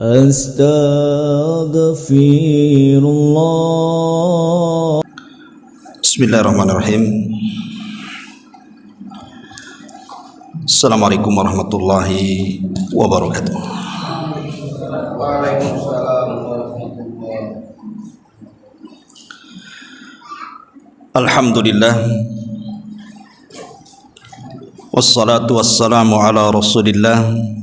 Astaghfirullah. Bismillahirrahmanirrahim. Assalamualaikum warahmatullahi wabarakatuh. Waalaikumsalam warahmatullahi. Alhamdulillah. Wassalatu wassalamu ala Rasulillah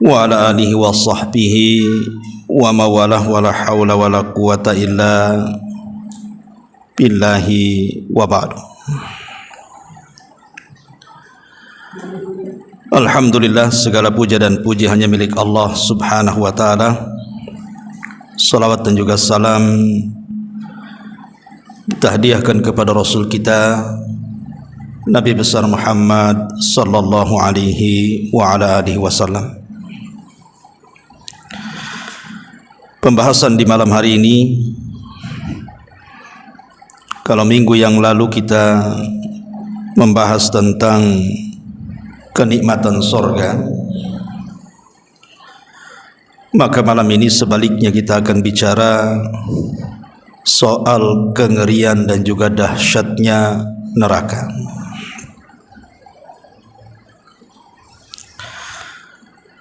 wa ala alihi wa sahbihi wa mawalah wa la hawla wa la quwata illa billahi wa ba'du. Alhamdulillah, segala puja dan puji hanya milik Allah subhanahu wa ta'ala. Salawat dan juga salam kita hadiahkan kepada Rasul kita Nabi besar Muhammad sallallahu alaihi wa ala alihi wasallam. Pembahasan di malam hari ini, kalau minggu yang lalu kita membahas tentang kenikmatan sorga, maka malam ini sebaliknya kita akan bicara soal kengerian dan juga dahsyatnya neraka.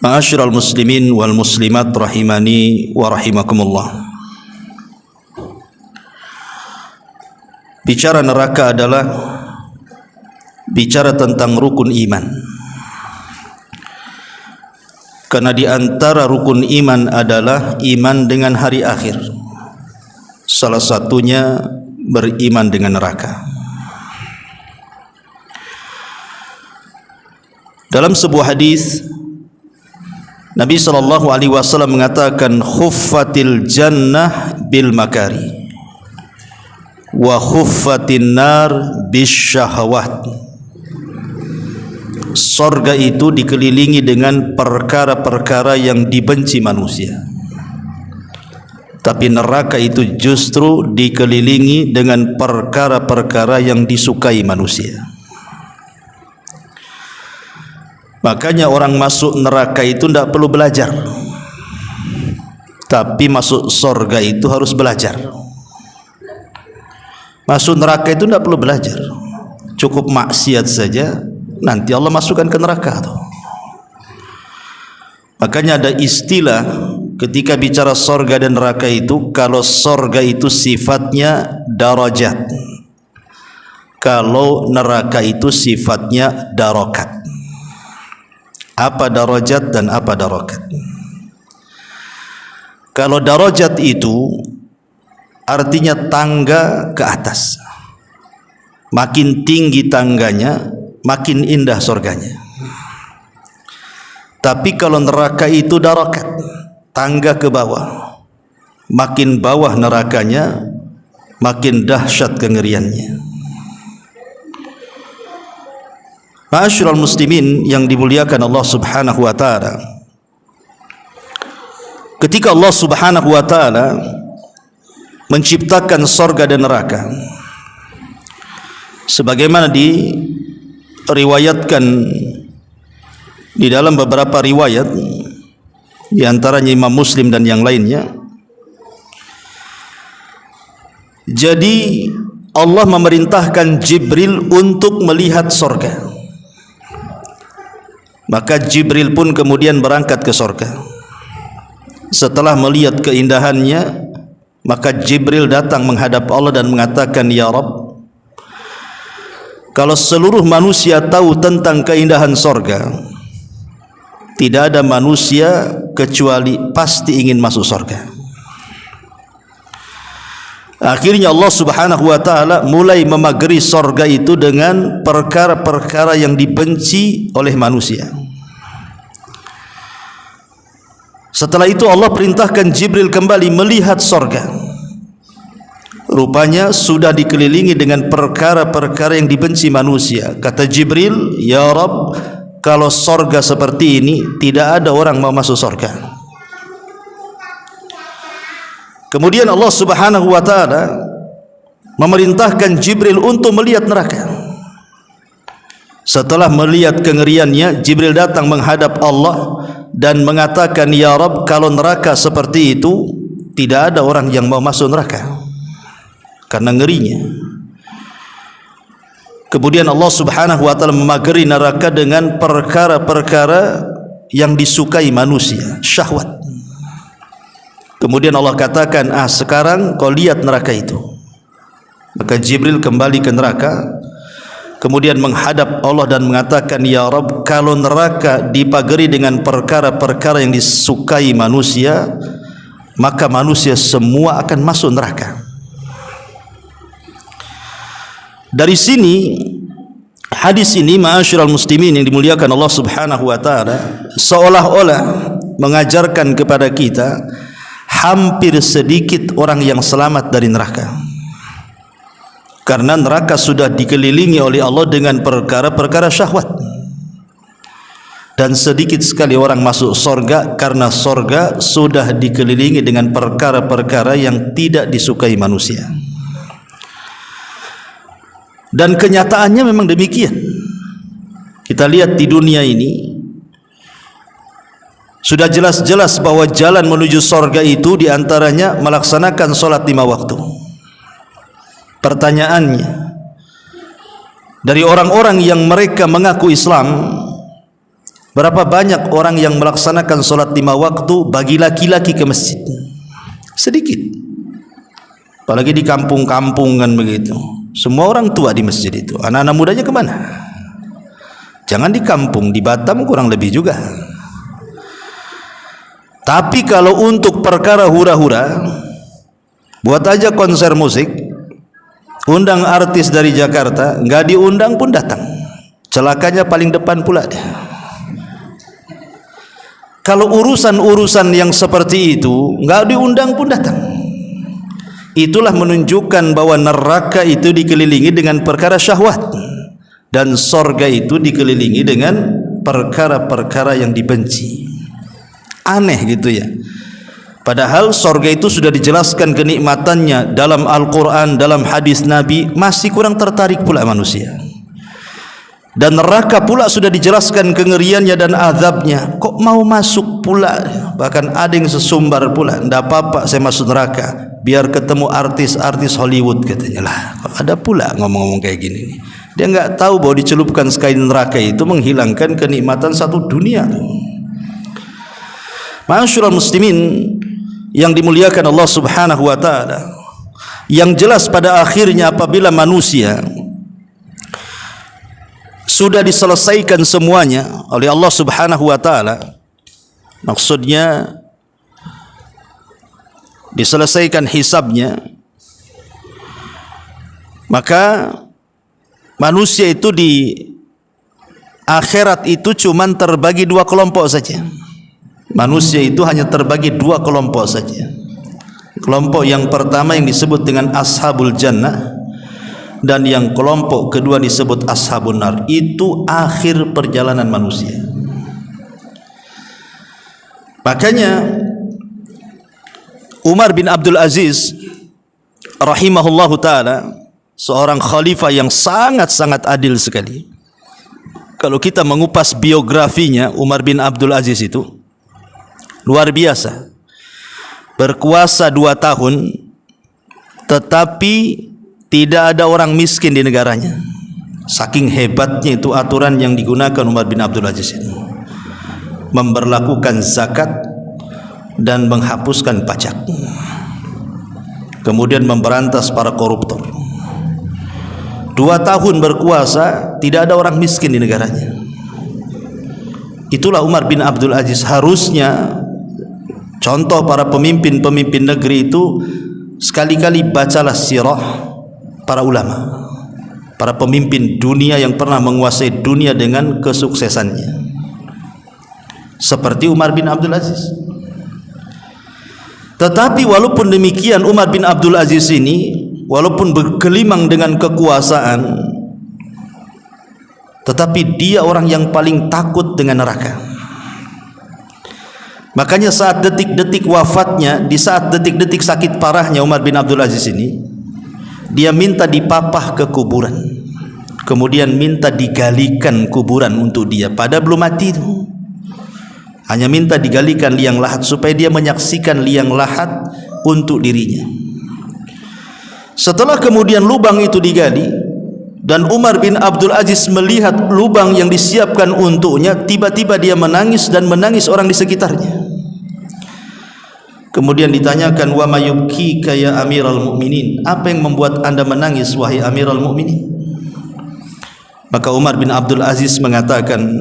Ma'asyiral muslimin wal muslimat rahimani wa rahimakumullah. Bicara neraka adalah bicara tentang rukun iman. Karena di antara rukun iman adalah iman dengan hari akhir. Salah satunya beriman dengan neraka. Dalam sebuah hadis Nabi sallallahu alaihi wasallam mengatakan, khuffatil jannah bil makari wa khuffatin nar bis syahawat. Surga itu dikelilingi dengan perkara-perkara yang dibenci manusia, tapi neraka itu justru dikelilingi dengan perkara-perkara yang disukai manusia. Makanya orang masuk neraka itu tidak perlu belajar, tapi masuk surga itu harus belajar. Masuk neraka itu tidak perlu belajar, cukup maksiat saja, nanti Allah masukkan ke neraka tuh. Makanya ada istilah ketika bicara surga dan neraka itu, kalau surga itu sifatnya darajat, kalau neraka itu sifatnya darokat. Apa darajat dan apa darokat? Kalau darajat itu artinya tangga ke atas, makin tinggi tangganya makin indah surganya. Tapi kalau neraka itu darokat, tangga ke bawah, makin bawah nerakanya makin dahsyat kengeriannya. Ma'asyiral muslimin yang dimuliakan Allah subhanahu wa ta'ala, ketika Allah subhanahu wa ta'ala menciptakan surga dan neraka, sebagaimana diriwayatkan di dalam beberapa riwayat, di antaranya Imam Muslim dan yang lainnya, jadi Allah memerintahkan Jibril untuk melihat surga. Maka Jibril pun kemudian berangkat ke surga. Setelah melihat keindahannya, maka Jibril datang menghadap Allah dan mengatakan, "Ya Rabb, kalau seluruh manusia tahu tentang keindahan surga, tidak ada manusia kecuali pasti ingin masuk surga." Akhirnya Allah subhanahu wa ta'ala mulai memagari surga itu dengan perkara-perkara yang dibenci oleh manusia. Setelah itu Allah perintahkan Jibril kembali melihat surga. Rupanya sudah dikelilingi dengan perkara-perkara yang dibenci manusia. Kata Jibril, "Ya Rabb, kalau surga seperti ini tidak ada orang mau masuk surga." Kemudian Allah subhanahu wa ta'ala memerintahkan Jibril untuk melihat neraka. Setelah melihat kengeriannya, Jibril datang menghadap Allah dan mengatakan, ya Rabb, kalau neraka seperti itu, tidak ada orang yang mau masuk neraka karena ngerinya. Kemudian Allah Subhanahu wa taala memagari neraka dengan perkara-perkara yang disukai manusia, syahwat. Kemudian Allah katakan, sekarang kau lihat neraka itu. Maka Jibril kembali ke neraka, kemudian menghadap Allah dan mengatakan, ya Rabb, kalau neraka dipagari dengan perkara-perkara yang disukai manusia, maka manusia semua akan masuk neraka. Dari sini hadis ini, ma'asyiral muslimin yang dimuliakan Allah Subhanahu wa taala, seolah-olah mengajarkan kepada kita hampir sedikit orang yang selamat dari neraka. Karena neraka sudah dikelilingi oleh Allah dengan perkara-perkara syahwat. Dan sedikit sekali orang masuk surga karena surga sudah dikelilingi dengan perkara-perkara yang tidak disukai manusia. Dan kenyataannya memang demikian. Kita lihat di dunia ini sudah jelas-jelas bahwa jalan menuju surga itu diantaranya melaksanakan sholat 5 waktu. Pertanyaannya, dari orang-orang yang mereka mengaku Islam, berapa banyak orang yang melaksanakan sholat 5 waktu bagi laki-laki ke masjid? Sedikit. Apalagi di kampung-kampung kan begitu. Semua orang tua di masjid itu, anak-anak mudanya kemana? Jangan di kampung, di Batam kurang lebih juga. Tapi kalau untuk perkara hura-hura, buat aja konser musik, undang artis dari Jakarta, nggak diundang pun datang. Celakanya paling depan pula dia. Kalau urusan-urusan yang seperti itu nggak diundang pun datang. Itulah menunjukkan bahwa neraka itu dikelilingi dengan perkara syahwat dan surga itu dikelilingi dengan perkara-perkara yang dibenci. Aneh gitu ya. Padahal surga itu sudah dijelaskan kenikmatannya dalam Al-Quran, dalam hadis Nabi, masih kurang tertarik pula manusia. Dan neraka pula sudah dijelaskan kengeriannya dan azabnya, kok mau masuk pula? Bahkan ada yang sesumbar pula, ndak apa-apa saya masuk neraka biar ketemu artis-artis Hollywood, katanya. Lah, kok ada pula ngomong-ngomong kayak gini nih. Dia nggak tahu bahwa dicelupkan sekali neraka itu menghilangkan kenikmatan satu dunia. Ma'asyiral muslimin yang dimuliakan Allah Subhanahu wa taala, yang jelas pada akhirnya apabila manusia sudah diselesaikan semuanya oleh Allah Subhanahu wa taala, maksudnya diselesaikan hisabnya, maka manusia itu di akhirat itu cuman terbagi 2 kelompok saja. Manusia itu hanya terbagi 2 kelompok saja. Kelompok yang pertama yang disebut dengan ashabul jannah, dan yang kelompok kedua disebut ashabun nar. Itu akhir perjalanan manusia. Makanya Umar bin Abdul Aziz rahimahullahu taala, seorang khalifah yang sangat-sangat adil sekali. Kalau kita mengupas biografinya, Umar bin Abdul Aziz itu luar biasa. Berkuasa 2 tahun, tetapi tidak ada orang miskin di negaranya. Saking hebatnya itu aturan yang digunakan Umar bin Abdul Aziz itu. Memberlakukan zakat dan menghapuskan pajak. Kemudian memberantas para koruptor. 2 tahun berkuasa, tidak ada orang miskin di negaranya. Itulah Umar bin Abdul Aziz. Harusnya contoh para pemimpin-pemimpin negeri itu, sekali-kali bacalah sirah para ulama, para pemimpin dunia yang pernah menguasai dunia dengan kesuksesannya, seperti Umar bin Abdul Aziz. Tetapi walaupun demikian, Umar bin Abdul Aziz ini walaupun bergelimang dengan kekuasaan, tetapi dia orang yang paling takut dengan neraka. Makanya saat detik-detik wafatnya, di saat detik-detik sakit parahnya Umar bin Abdul Aziz ini, dia minta dipapah ke kuburan, kemudian minta digalikan kuburan untuk dia, padahal belum mati itu. hanya minta digalikan liang lahat supaya dia menyaksikan liang lahat untuk dirinya. Setelah kemudian lubang itu digali dan Umar bin Abdul Aziz melihat lubang yang disiapkan untuknya, tiba-tiba dia menangis dan menangis orang di sekitarnya. Kemudian ditanyakan, wa mayubkika ya Amiral Mukminin, apa yang membuat anda menangis wahai Amiral Mukminin? Maka Umar bin Abdul Aziz mengatakan,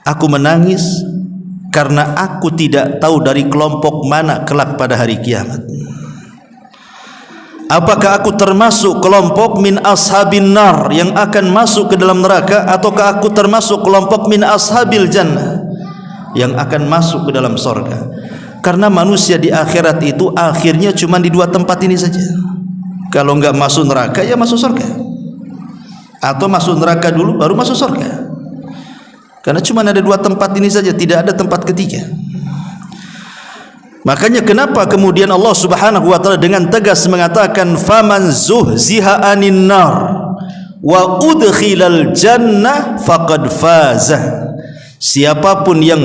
aku menangis karena aku tidak tahu dari kelompok mana kelak pada hari kiamat. Apakah aku termasuk kelompok min ashabin nar yang akan masuk ke dalam neraka, ataukah aku termasuk kelompok min ashabil jannah yang akan masuk ke dalam sorga? Karena manusia di akhirat itu akhirnya cuma di dua tempat ini saja. Kalau enggak masuk neraka ya masuk sorga, atau masuk neraka dulu baru masuk sorga. Karena cuma ada dua tempat ini saja, tidak ada tempat ketiga. Makanya kenapa kemudian Allah Subhanahu wa taala dengan tegas mengatakan, faman zuhziha anin nar wa udkhilal jannah faqad faza. Siapapun yang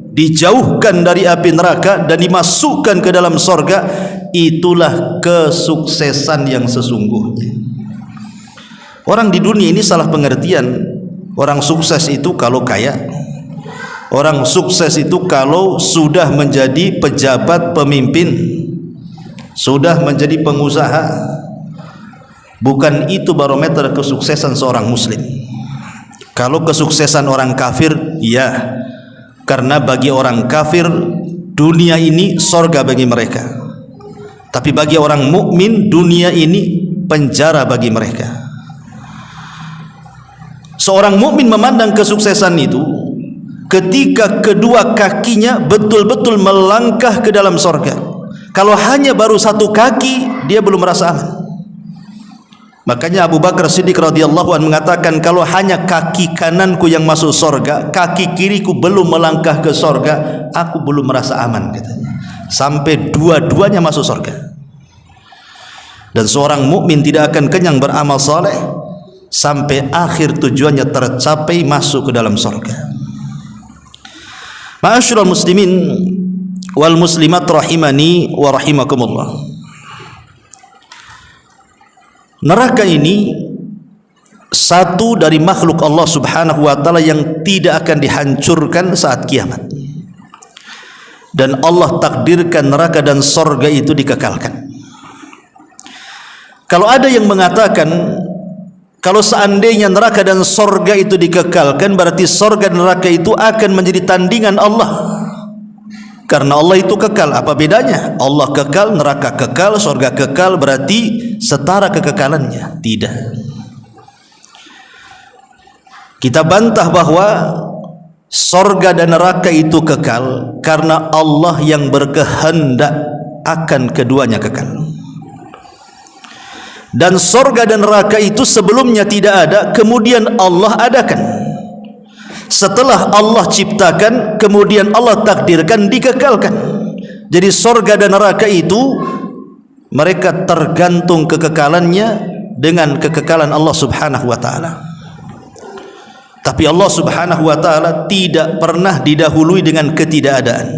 dijauhkan dari api neraka dan dimasukkan ke dalam sorga, itulah kesuksesan yang sesungguhnya. Orang di dunia ini salah pengertian. Orang sukses itu kalau kaya, orang sukses itu kalau sudah menjadi pejabat pemimpin, sudah menjadi pengusaha. Bukan itu barometer kesuksesan seorang muslim. Kalau kesuksesan orang kafir, ya, karena bagi orang kafir dunia ini sorga bagi mereka. Tapi bagi orang mukmin dunia ini penjara bagi mereka. Seorang mukmin memandang kesuksesan itu ketika kedua kakinya betul-betul melangkah ke dalam sorga. Kalau hanya baru satu kaki, dia belum merasa aman. Makanya Abu Bakar Siddiq radhiyallahu anhu mengatakan, kalau hanya kaki kananku yang masuk sorga, kaki kiriku belum melangkah ke sorga, aku belum merasa aman, katanya. Sampai dua-duanya masuk sorga. Dan seorang mukmin tidak akan kenyang beramal saleh sampai akhir tujuannya tercapai, masuk ke dalam sorga. Ma'asyiral muslimin wal muslimat rahimani wa rahimakumullah. Neraka ini satu dari makhluk Allah Subhanahu wa taala yang tidak akan dihancurkan saat kiamat. Dan Allah takdirkan neraka dan sorga itu dikekalkan. Kalau ada yang mengatakan kalau seandainya neraka dan sorga itu dikekalkan, berarti sorga dan neraka itu akan menjadi tandingan Allah. Karena Allah itu kekal, apa bedanya? Allah kekal, neraka kekal, sorga kekal, berarti setara kekekalannya? Tidak. Kita bantah bahwa sorga dan neraka itu kekal karena Allah yang berkehendak akan keduanya kekal. Dan sorga dan neraka itu sebelumnya tidak ada, kemudian Allah adakan. Setelah Allah ciptakan, kemudian Allah takdirkan, dikekalkan. Jadi sorga dan neraka itu mereka tergantung kekekalannya dengan kekekalan Allah Subhanahu wa taala. Tapi Allah Subhanahu wa taala tidak pernah didahului dengan ketidakadaan.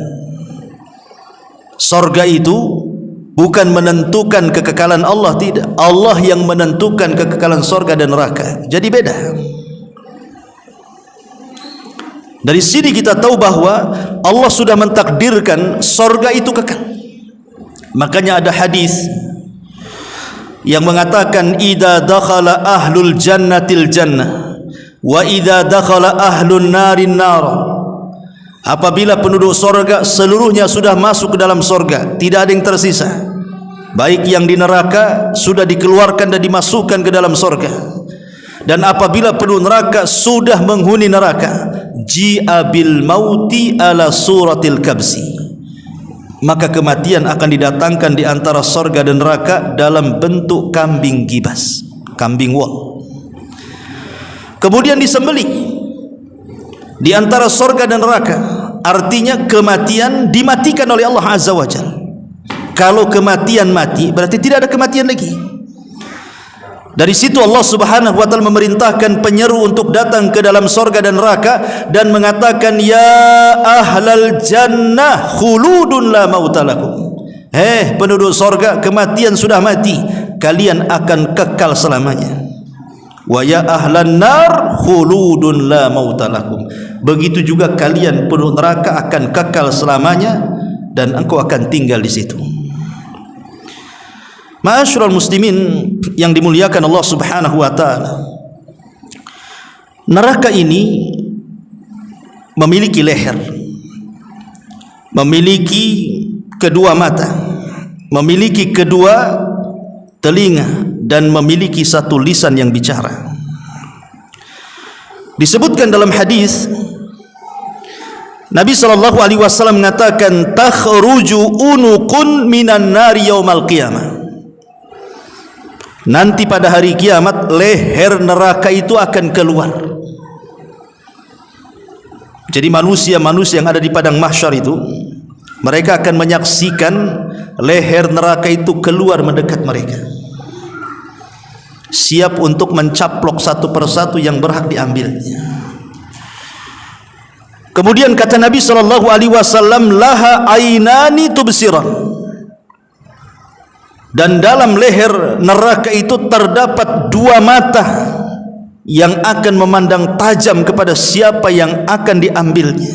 Sorga itu bukan menentukan kekekalan Allah, tidak. Allah yang menentukan kekekalan sorga dan neraka. Jadi beda. Dari sini kita tahu bahwa Allah sudah mentakdirkan sorga itu kekal. Makanya ada hadis yang mengatakan, idza dakhala ahlul jannatil jannah wa idza dakhala ahlun narin nar. Apabila penduduk sorga seluruhnya sudah masuk ke dalam sorga, tidak ada yang tersisa. Baik yang di neraka sudah dikeluarkan dan dimasukkan ke dalam sorga. Dan apabila penduduk neraka sudah menghuni neraka, ji'a bil mauti ala suratil kabsi, maka kematian akan didatangkan di antara sorga dan neraka dalam bentuk kambing gibas, kambing wol. Kemudian disembelih di antara sorga dan neraka. Artinya kematian dimatikan oleh Allah Azza wa Jalla. Kalau kematian mati, berarti tidak ada kematian lagi. Dari situ Allah Subhanahu wa taala memerintahkan penyeru untuk datang ke dalam sorga dan neraka dan mengatakan, ya ahlal jannah khuludun la mautalakum. Penduduk sorga, kematian sudah mati, kalian akan kekal selamanya. Wa ya ahlan nar khuludun la mautalakum. Begitu juga kalian penduduk neraka akan kekal selamanya dan engkau akan tinggal di situ. Ma'asyiral muslimin yang dimuliakan Allah Subhanahu wa taala, neraka ini memiliki leher, memiliki kedua mata, memiliki kedua telinga, dan memiliki satu lisan yang bicara. Disebutkan dalam hadis, Nabi SAW mengatakan, takhruju unuqun minan nari yaumal qiyamah. Nanti pada hari kiamat leher neraka itu akan keluar. Jadi manusia-manusia yang ada di padang mahsyar itu, mereka akan menyaksikan leher neraka itu keluar mendekat mereka, siap untuk mencaplok satu persatu yang berhak diambilnya. Kemudian kata Nabi SAW, laha ainani tubsiran. Dan dalam leher neraka itu terdapat dua mata yang akan memandang tajam kepada siapa yang akan diambilnya.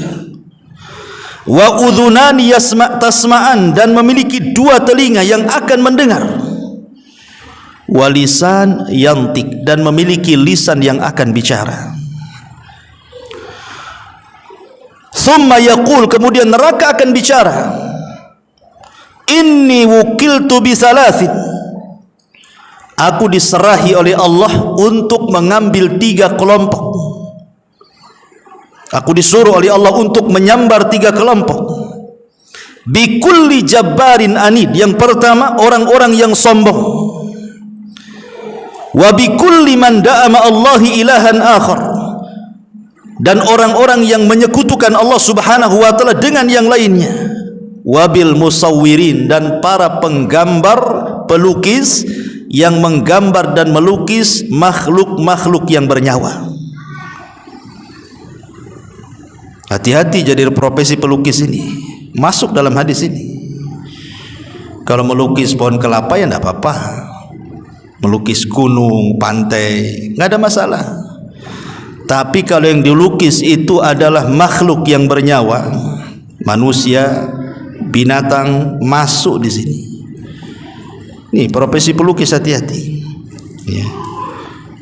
Wa udhunani tasma'an, dan memiliki dua telinga yang akan mendengar. Wa lisan yantik, dan memiliki lisan yang akan bicara. Thumma yaqul, kemudian neraka akan bicara, inni wukiltu bisalathin, aku diserahi oleh Allah untuk mengambil 3 kelompok. Aku disuruh oleh Allah untuk menyambar 3 kelompok. Bikulli jabbarin anid, yang pertama orang-orang yang sombong. Wa bikulli man da'ama Allahi ilahan akhar, dan orang-orang yang menyekutukan Allah Subhanahu wa taala dengan yang lainnya. Wabil musawwirin, dan para penggambar, pelukis yang menggambar dan melukis makhluk-makhluk yang bernyawa. Hati-hati jadi profesi pelukis ini, masuk dalam hadis ini. Kalau melukis pohon kelapa ya tidak apa-apa, melukis gunung, pantai, nggak ada masalah. Tapi kalau yang dilukis itu adalah makhluk yang bernyawa, manusia, binatang, masuk di sini. Nih profesi pelukis, hati-hati. Ya.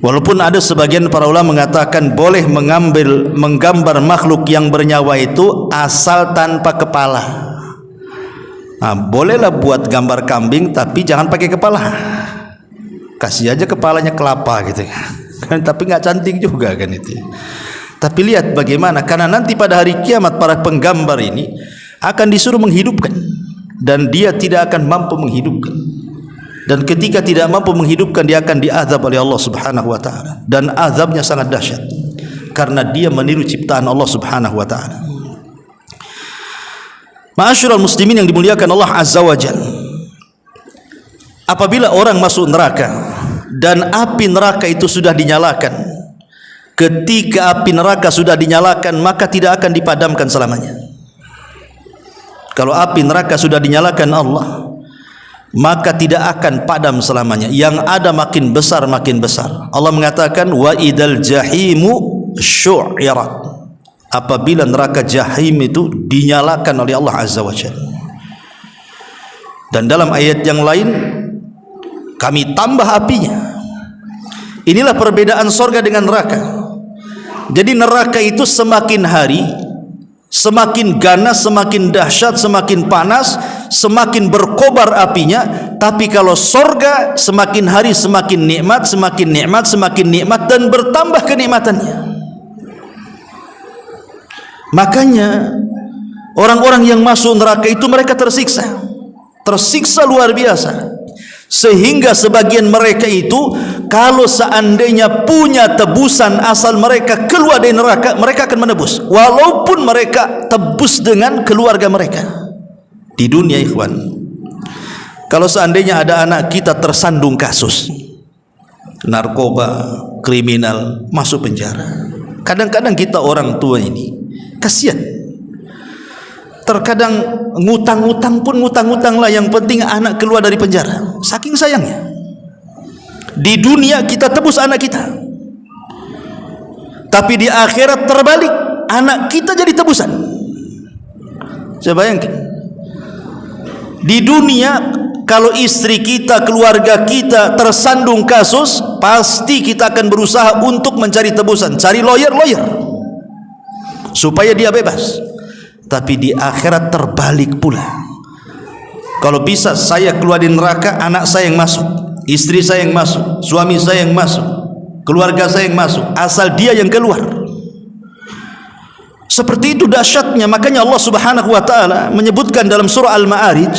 Walaupun ada sebagian para ulama mengatakan boleh menggambar makhluk yang bernyawa itu asal tanpa kepala. Nah, bolehlah buat gambar kambing, tapi jangan pakai kepala. Kasih aja kepalanya kelapa gitu kan, tapi nggak cantik juga kan itu. Tapi lihat bagaimana, karena nanti pada hari kiamat para penggambar ini akan disuruh menghidupkan, dan dia tidak akan mampu menghidupkan. Dan ketika tidak mampu menghidupkan, dia akan diazab oleh Allah Subhanahu wa taala, dan azabnya sangat dahsyat karena dia meniru ciptaan Allah Subhanahu wa taala. Ma'asyiral muslimin yang dimuliakan Allah Azza wa Jalla, apabila orang masuk neraka dan api neraka itu sudah dinyalakan, ketika api neraka sudah dinyalakan maka tidak akan dipadamkan selamanya. Kalau api neraka sudah dinyalakan Allah, maka tidak akan padam selamanya. Yang ada makin besar makin besar. Allah mengatakan, wa idal jahimu syu'irat, apabila neraka jahim itu dinyalakan oleh Allah Azza wa Jalla. Dan dalam ayat yang lain, kami tambah apinya. Inilah perbedaan sorga dengan neraka. Jadi neraka itu semakin hari semakin ganas, semakin dahsyat, semakin panas, semakin berkobar apinya. Tapi kalau sorga semakin hari semakin nikmat, semakin nikmat, semakin nikmat, dan bertambah kenikmatannya. Makanya orang-orang yang masuk neraka itu mereka tersiksa luar biasa, sehingga sebagian mereka itu kalau seandainya punya tebusan asal mereka keluar dari neraka, mereka akan menebus, walaupun mereka tebus dengan keluarga mereka di dunia. Ikhwan, kalau seandainya ada anak kita tersandung kasus, narkoba, kriminal, masuk penjara. Kadang-kadang kita orang tua ini kasihan. Terkadang ngutang-ngutang pun ngutang-ngutang lah, yang penting anak keluar dari penjara. Saking sayangnya. Di dunia kita tebus anak kita, tapi di akhirat terbalik, anak kita jadi tebusan. Saya bayangkan, di dunia kalau istri kita, keluarga kita tersandung kasus, pasti kita akan berusaha untuk mencari tebusan, cari lawyer supaya dia bebas. Tapi di akhirat terbalik pula. Kalau bisa saya keluar di neraka, anak saya yang masuk, istri saya yang masuk, suami saya yang masuk, keluarga saya yang masuk, asal dia yang keluar. Seperti itu dahsyatnya. Makanya Allah Subhanahu wa taala menyebutkan dalam surah Al-Ma'arij,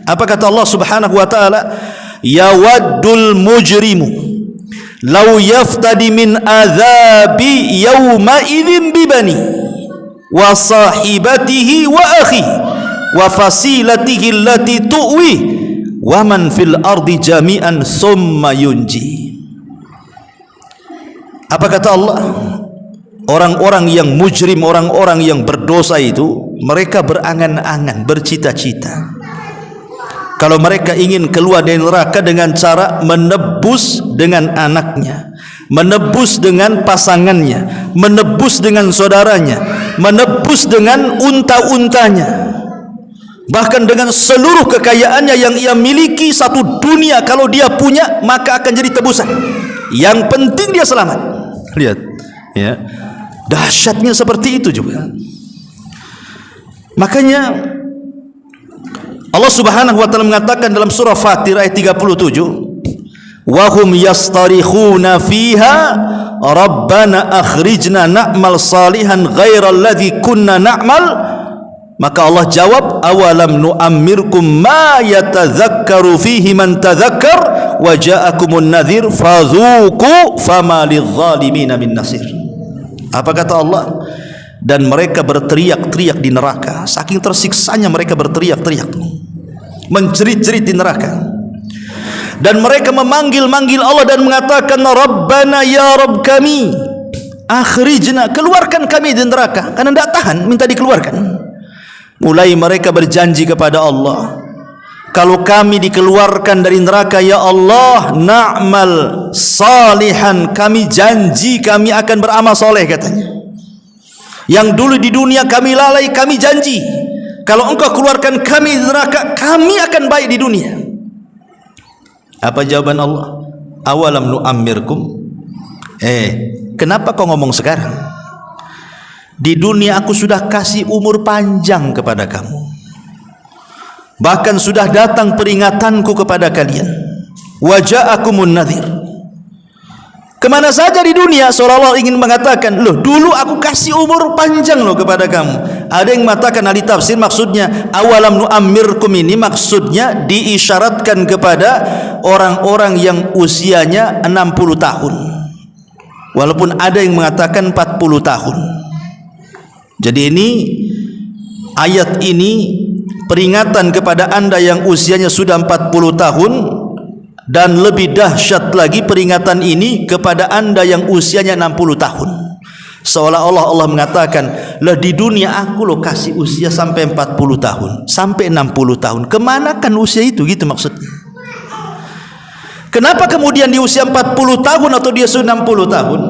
apa kata Allah Subhanahu wa taala? Yawaddul mujrimu law yaftadi min adzabi yawma idzin bibani wa sahibatihi wa akhi wa fasilatihi allati tu'wi wa man fil ardi jami'an summa yunji. Apa kata Allah? Orang-orang yang mujrim, orang-orang yang berdosa itu, mereka berangan-angan, bercita-cita kalau mereka ingin keluar dari neraka dengan cara menebus dengan anaknya, menebus dengan pasangannya, menebus dengan saudaranya, menebus dengan unta-untanya, bahkan dengan seluruh kekayaannya yang ia miliki. Satu dunia kalau dia punya, maka akan jadi tebusan. Yang penting dia selamat. Lihat, ya, dahsyatnya seperti itu juga. Makanya Allah Subhanahu wa taala mengatakan dalam surah Fatir ayat 37, wa hum yastarikhuna fiha rabbana akhrijna na'mal salihan ghairal ladzi kunna na'mal. Maka Allah jawab, awalam nu'ammirkum ma yatadzakkaru fihi man tadzakkar wa ja'akumun nadhir fadzuqu fama lidh-dhalimin min nasir. Apa kata Allah? Dan mereka berteriak-teriak di neraka, saking tersiksanya mereka berteriak-teriak, menjerit-jerit di neraka. Dan mereka memanggil-manggil Allah dan mengatakan, Rabbana ya Rabb kami, akhrijna, keluarkan kami dari neraka, karena tidak tahan, minta dikeluarkan. Mulai mereka berjanji kepada Allah, kalau kami dikeluarkan dari neraka, ya Allah, na'mal salihan, kami janji kami akan beramal soleh, katanya. Yang dulu di dunia kami lalai, kami janji kalau engkau keluarkan kami dari neraka, kami akan baik di dunia. Apa jawaban Allah? Awalam nu'ammirkum, kenapa kau ngomong sekarang? Di dunia aku sudah kasih umur panjang kepada kamu, bahkan sudah datang peringatanku kepada kalian. Wa ja'akumun nadhir. Kemana saja di dunia seolah-olah ingin mengatakan, loh dulu aku kasih umur panjang loh kepada kamu. Ada yang mengatakan, ahli tafsir, maksudnya awalam nu'ammirkum ini maksudnya diisyaratkan kepada orang-orang yang usianya 60 tahun, walaupun ada yang mengatakan 40 tahun. Jadi ini ayat ini peringatan kepada anda yang usianya sudah 40 tahun, dan lebih dahsyat lagi peringatan ini kepada anda yang usianya 60 tahun. Seolah-olah Allah mengatakan, lah di dunia aku lo kasih usia sampai 40 tahun, sampai 60 tahun. Kemana kan usia itu, gitu maksudnya. Kenapa kemudian di usia 40 tahun atau dia sudah 60 tahun?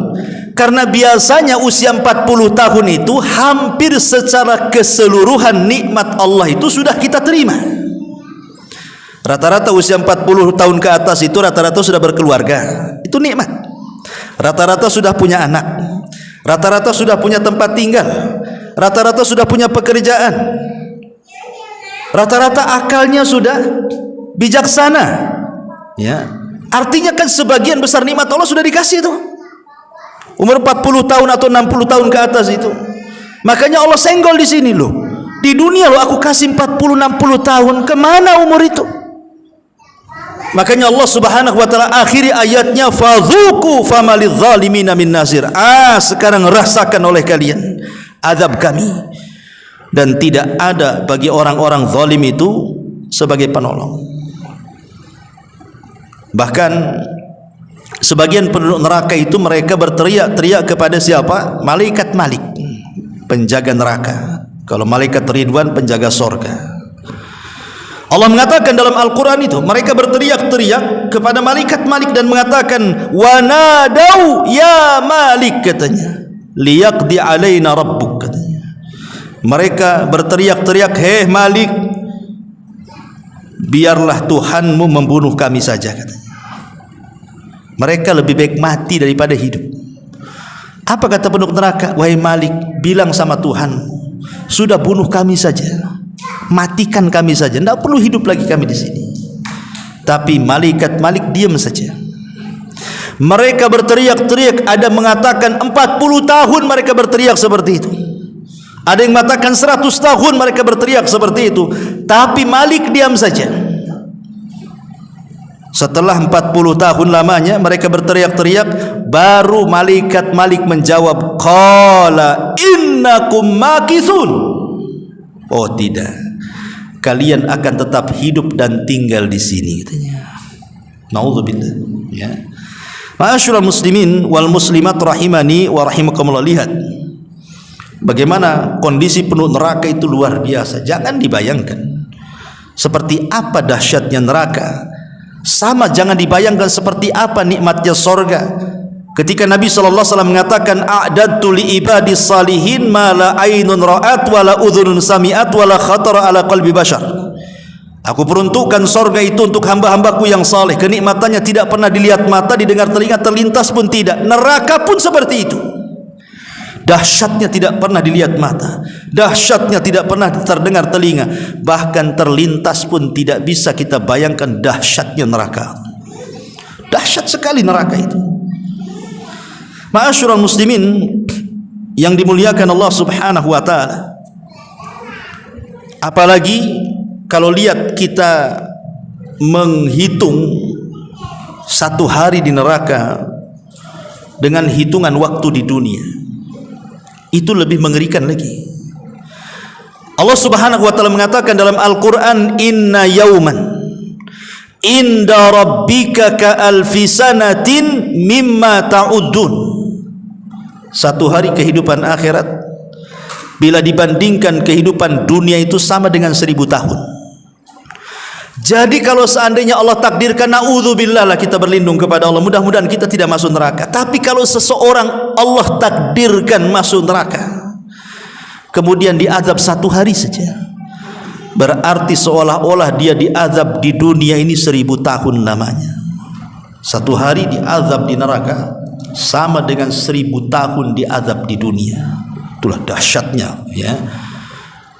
Karena biasanya usia 40 tahun itu hampir secara keseluruhan nikmat Allah itu sudah kita terima. Rata-rata usia 40 tahun ke atas itu rata-rata sudah berkeluarga, itu nikmat. Rata-rata sudah punya anak, rata-rata sudah punya tempat tinggal, rata-rata sudah punya pekerjaan, rata-rata akalnya sudah bijaksana, ya. Artinya kan sebagian besar nikmat Allah sudah dikasih itu. Umur 40 tahun atau 60 tahun ke atas itu. Makanya Allah senggol di sini loh. Di dunia loh aku kasih 40 60 tahun, kemana umur itu? Makanya Allah Subhanahu wa taala akhiri ayatnya, fadzuqu famalidz zalimin min nasir. Sekarang rasakan oleh kalian azab kami, dan tidak ada bagi orang-orang zalim itu sebagai penolong. Bahkan sebagian penduduk neraka itu mereka berteriak-teriak kepada siapa? Malaikat Malik, penjaga neraka. Kalau malaikat Ridwan, penjaga sorga. Allah mengatakan dalam Al-Quran itu, mereka berteriak-teriak kepada malaikat Malik dan mengatakan, wanadau ya Malik, katanya, liyaqdi alaina rabbuk, katanya. Mereka berteriak-teriak, hei Malik, biarlah Tuhanmu membunuh kami saja, katanya. Mereka lebih baik mati daripada hidup. Apa kata penduduk neraka? Wahai Malik, bilang sama Tuhanmu, sudah bunuh kami saja, matikan kami saja, tidak perlu hidup lagi kami di sini. Tapi malaikat Malik diam saja. Mereka berteriak-teriak, ada mengatakan 40 tahun mereka berteriak seperti itu. Ada yang mengatakan 100 tahun mereka berteriak seperti itu. Tapi Malik diam saja. Setelah 40 tahun lamanya mereka berteriak-teriak, baru malaikat Malik menjawab, qala innakum makithun. Oh tidak, kalian akan tetap hidup dan tinggal di sini, katanya. Nauzubillah, ya. Ma'asyiral muslimin wal muslimat rahimani wa rahimakumullah, lihat bagaimana kondisi penuh neraka itu luar biasa. Jangan dibayangkan seperti apa dahsyatnya neraka. Sama jangan dibayangkan seperti apa nikmatnya sorga. Ketika Nabi SAW mengatakan, a'dadtu li ibadis salihin ma la ainun ra'at wa la udhunun sami'at wa la khatara ala qalbi bashar. Aku peruntukkan sorga itu untuk hamba-hambaku yang saleh. Kenikmatannya tidak pernah dilihat mata, didengar telinga, terlintas pun tidak. Neraka pun seperti itu. Dahsyatnya tidak pernah dilihat mata, dahsyatnya tidak pernah terdengar telinga, bahkan terlintas pun tidak bisa kita bayangkan dahsyatnya neraka. Dahsyat sekali neraka itu. Ma'asyiral muslimin yang dimuliakan Allah Subhanahu wa taala. Apalagi kalau lihat kita menghitung satu hari di neraka dengan hitungan waktu di dunia, itu lebih mengerikan lagi. Allah Subhanahu wa taala mengatakan dalam Al-Qur'an, inna yauman inda rabbika ka alfi sanatin mimma ta'uddun. Satu hari kehidupan akhirat bila dibandingkan kehidupan dunia itu sama dengan 1000 tahun. Jadi kalau seandainya Allah takdirkan, na'udzubillah lah, kita berlindung kepada Allah, mudah-mudahan kita tidak masuk neraka. Tapi kalau seseorang Allah takdirkan masuk neraka, kemudian diazab satu hari saja, berarti seolah-olah dia diazab di dunia ini 1000 tahun lamanya. Satu hari diazab di neraka sama dengan 1000 tahun diazab di dunia. Itulah dahsyatnya, ya.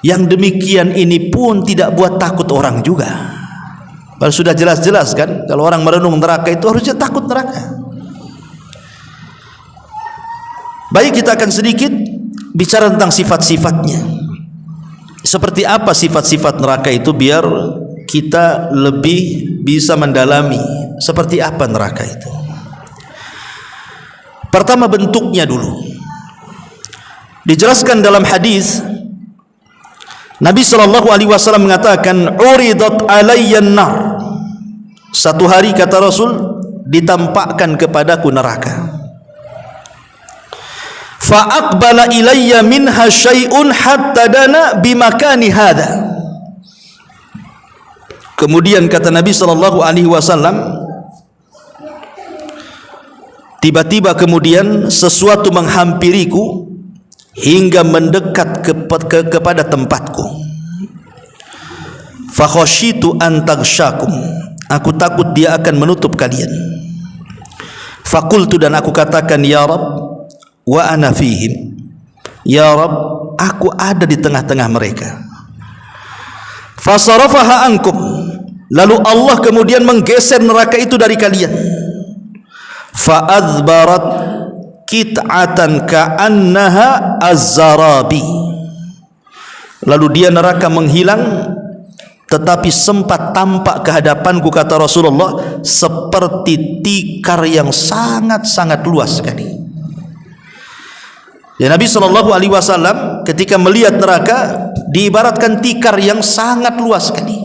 Yang demikian ini pun tidak buat takut orang juga. Baru sudah jelas-jelas kan, kalau orang merenung neraka itu harusnya takut neraka. Baik, kita akan sedikit bicara tentang sifat-sifatnya. Seperti apa sifat-sifat neraka itu, biar kita lebih bisa mendalami seperti apa neraka itu. Pertama, bentuknya dulu. Dijelaskan dalam hadis, Nabi SAW mengatakan, uridat alayyan nar. Satu hari, kata Rasul, ditampakkan kepadaku neraka. Fa aqbala ilayya minha syai'un hatta dana bimakani hadha. Kemudian kata Nabi SAW, tiba-tiba kemudian sesuatu menghampiriku hingga mendekat kepada tempatku. Fa khasyitu an taghsyakum. Aku takut dia akan menutup kalian. Fakultu, dan aku katakan, ya Rabb, wa ana fihim. Ya Rabb, aku ada di tengah-tengah mereka. Fasarafaha ankum. Lalu Allah kemudian menggeser neraka itu dari kalian. Fa'adbarat kit'atan ka'annaha az-zarabi. Lalu dia neraka menghilang, tetapi sempat tampak kehadapanku, kata Rasulullah, seperti tikar yang sangat-sangat luas sekali. Ya, Nabi SAW ketika melihat neraka diibaratkan tikar yang sangat luas sekali.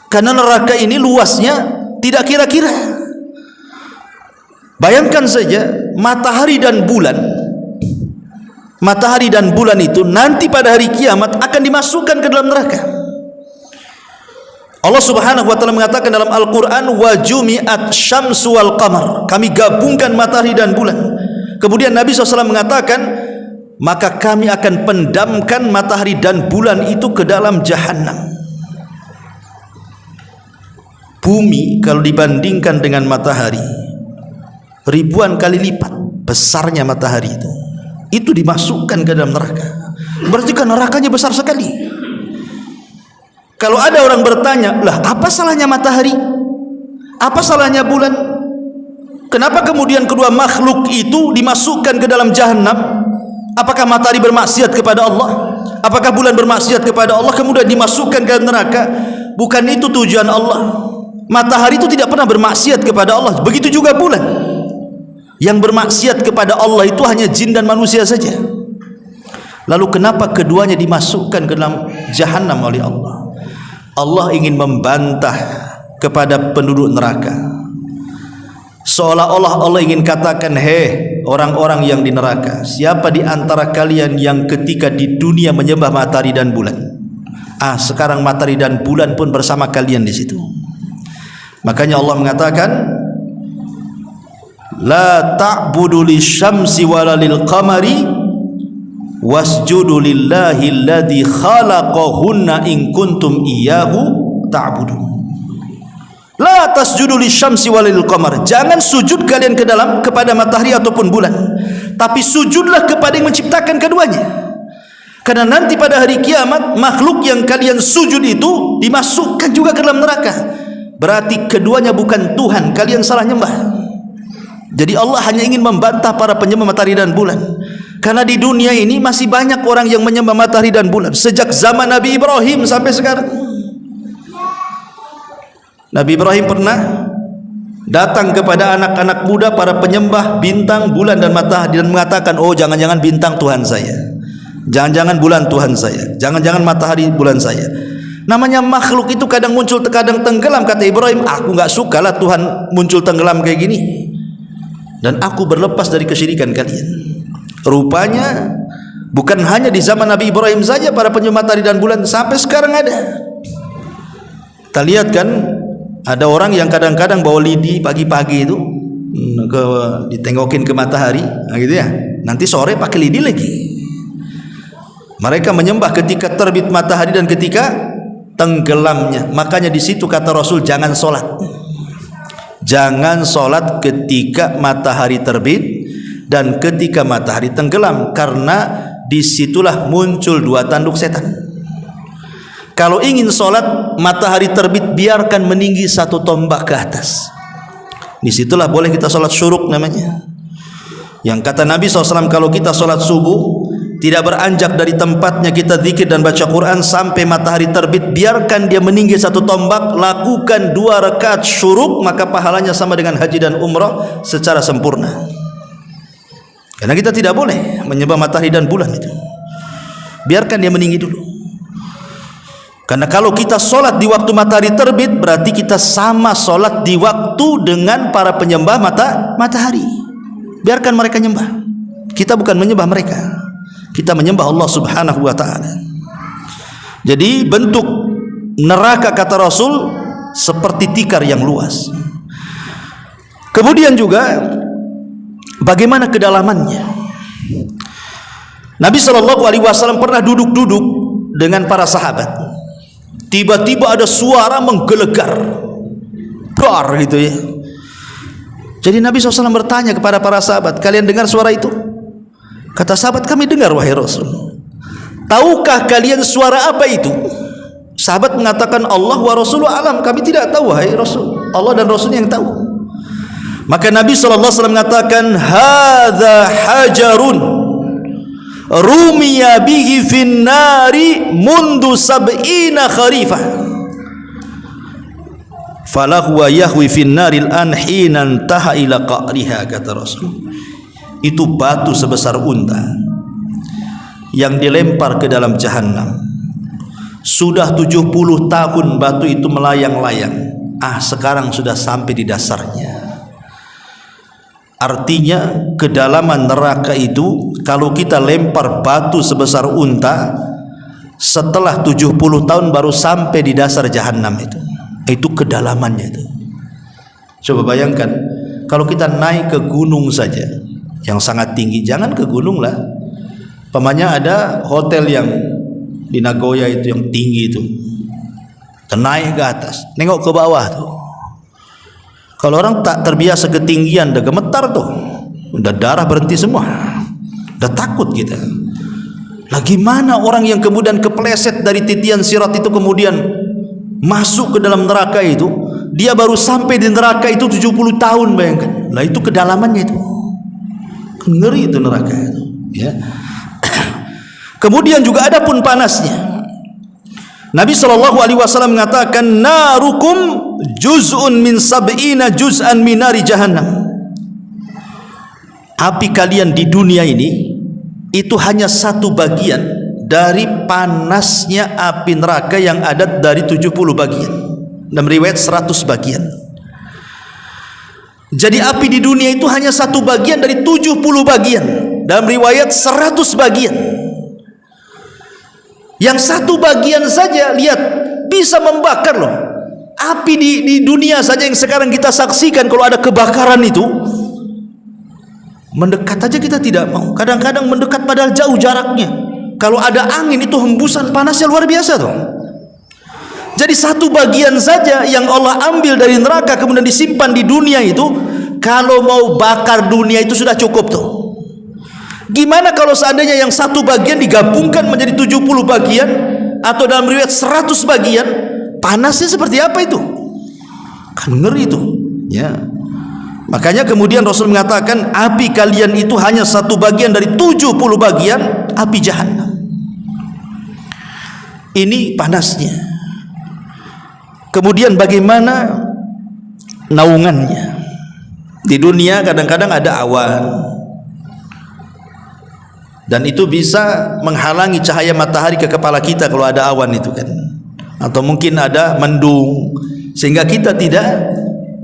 Karena neraka ini luasnya tidak kira-kira. Bayangkan saja matahari dan bulan itu nanti pada hari kiamat akan dimasukkan ke dalam neraka. Allah Subhanahu wa taala mengatakan dalam Al-Qur'an, wa jumi'at syamsu wal qamar, kami gabungkan matahari dan bulan. Kemudian Nabi SAW mengatakan, maka kami akan pendamkan matahari dan bulan itu ke dalam jahanam. Bumi kalau dibandingkan dengan matahari ribuan kali lipat besarnya matahari itu dimasukkan ke dalam neraka. Berarti kan nerakanya besar sekali. Kalau ada orang bertanya, lah apa salahnya matahari? Apa salahnya bulan? Kenapa kemudian kedua makhluk itu dimasukkan ke dalam jahanam? Apakah matahari bermaksiat kepada Allah? Apakah bulan bermaksiat kepada Allah kemudian dimasukkan ke dalam neraka? Bukan itu tujuan Allah. Matahari itu tidak pernah bermaksiat kepada Allah. Begitu juga bulan. Yang bermaksiat kepada Allah itu hanya jin dan manusia saja. Lalu kenapa keduanya dimasukkan ke dalam jahanam oleh Allah? Allah ingin membantah kepada penduduk neraka, seolah-olah Allah ingin katakan, hei orang-orang yang di neraka, siapa di antara kalian yang ketika di dunia menyembah matahari dan bulan, sekarang matahari dan bulan pun bersama kalian di situ. Makanya Allah mengatakan, la ta'budu lisyamsi wala lil qamari wasjudu lillahi alladhi khalaqahunna in kuntum iyyahu ta'budun. La tasjudu lisyamsi walil qamar, jangan sujud kalian kepada matahari ataupun bulan, tapi sujudlah kepada yang menciptakan keduanya. Karena nanti pada hari kiamat makhluk yang kalian sujud itu dimasukkan juga ke dalam neraka. Berarti keduanya bukan Tuhan, kalian salah nyembah. Jadi Allah hanya ingin membantah para penyembah matahari dan bulan. Karena di dunia ini masih banyak orang yang menyembah matahari dan bulan sejak zaman Nabi Ibrahim sampai sekarang. Nabi Ibrahim pernah datang kepada anak-anak muda para penyembah bintang, bulan dan matahari dan mengatakan, oh jangan-jangan bintang Tuhan saya, jangan-jangan bulan Tuhan saya, jangan-jangan matahari bulan saya. Namanya makhluk itu kadang muncul kadang tenggelam. Kata Ibrahim, aku gak suka lah Tuhan muncul tenggelam kayak gini, dan aku berlepas dari kesyirikan kalian. Rupanya bukan hanya di zaman Nabi Ibrahim saja para penyembah matahari dan bulan, sampai sekarang ada. Kita lihat kan, ada orang yang kadang-kadang bawa lidi pagi-pagi itu ditengokin ke matahari, gitu ya. Nanti sore pakai lidi lagi. Mereka menyembah ketika terbit matahari dan ketika tenggelamnya. Makanya di situ kata Rasul, jangan sholat. Jangan sholat ketika matahari terbit dan ketika matahari tenggelam, karena disitulah muncul dua tanduk setan. Kalau ingin sholat matahari terbit, biarkan meninggi satu tombak ke atas. Disitulah boleh kita sholat syuruk namanya. Yang kata Nabi SAW, kalau kita sholat subuh tidak beranjak dari tempatnya, kita zikir dan baca Quran sampai matahari terbit, biarkan dia meninggi satu tombak, lakukan 2 rakaat syuruk, maka pahalanya sama dengan haji dan umrah secara sempurna. Karena kita tidak boleh menyembah matahari dan bulan itu. Biarkan dia meninggi dulu. Karena kalau kita sholat di waktu matahari terbit, berarti kita sama sholat di waktu dengan para penyembah matahari. Biarkan mereka nyembah. Kita bukan menyembah mereka, kita menyembah Allah Subhanahu wa ta'ala. Jadi bentuk neraka kata Rasul seperti tikar yang luas. Kemudian juga bagaimana kedalamannya? Nabi SAW pernah duduk-duduk dengan para sahabat. Tiba-tiba ada suara menggelegar, dar gitu ya. Jadi Nabi SAW bertanya kepada para sahabat, kalian dengar suara itu? Kata sahabat, kami dengar wahai Rasul. Tahukah kalian suara apa itu? Sahabat mengatakan, Allah wa Rasuluh alam, kami tidak tahu wahai Rasul, Allah dan Rasulnya yang tahu. Maka Nabi SAW mengatakan, hadza hajarun rumiya bihi fin nari mundu sab'ina kharifah falahu wa yahwi fin naril an hinan taha ila qa'riha, kata Rasul. Itu batu sebesar unta yang dilempar ke dalam jahanam. Sudah 70 tahun batu itu melayang-layang, sekarang sudah sampai di dasarnya. Artinya kedalaman neraka itu kalau kita lempar batu sebesar unta, setelah 70 tahun baru sampai di dasar jahanam itu. Itu kedalamannya itu. Coba bayangkan kalau kita naik ke gunung saja yang sangat tinggi, jangan ke gunung lah. Pamannya ada hotel yang di Nagoya itu yang tinggi itu. Kita naik ke atas, nengok ke bawah tuh. Kalau orang tak terbiasa ketinggian, udah gemetar tuh, udah darah berhenti semua, udah takut kita. Lagi mana orang yang kemudian kepleset dari titian sirat itu kemudian masuk ke dalam neraka itu, dia baru sampai di neraka itu 70 tahun, bayangkan. Lah itu kedalamannya itu, ngeri itu neraka itu. Ya. Kemudian juga ada pun panasnya. Nabi SAW mengatakan, narukum juz'un min sab'ina juz'an min nari jahannam. Api kalian di dunia ini itu hanya satu bagian dari panasnya api neraka yang ada dari 70 bagian. Dalam riwayat 100 bagian. Jadi api di dunia itu hanya satu bagian dari 70 bagian. Dalam riwayat 100 bagian. Yang satu bagian saja, lihat, bisa membakar loh. Api di dunia saja yang sekarang kita saksikan, kalau ada kebakaran itu, mendekat aja kita tidak mau. Kadang-kadang mendekat padahal jauh jaraknya. Kalau ada angin itu hembusan panasnya luar biasa tuh. Jadi satu bagian saja yang Allah ambil dari neraka kemudian disimpan di dunia itu, kalau mau bakar dunia itu sudah cukup tuh. Gimana kalau seandainya yang satu bagian digabungkan menjadi 70 bagian atau dalam riwayat 100 bagian, panasnya seperti apa itu? Kan ngeri itu, ya. Makanya kemudian Rasul mengatakan api kalian itu hanya satu bagian dari 70 bagian api jahanam. Ini panasnya. Kemudian bagaimana naungannya? Di dunia kadang-kadang ada awan, dan itu bisa menghalangi cahaya matahari ke kepala kita kalau ada awan itu kan. Atau mungkin ada mendung sehingga kita tidak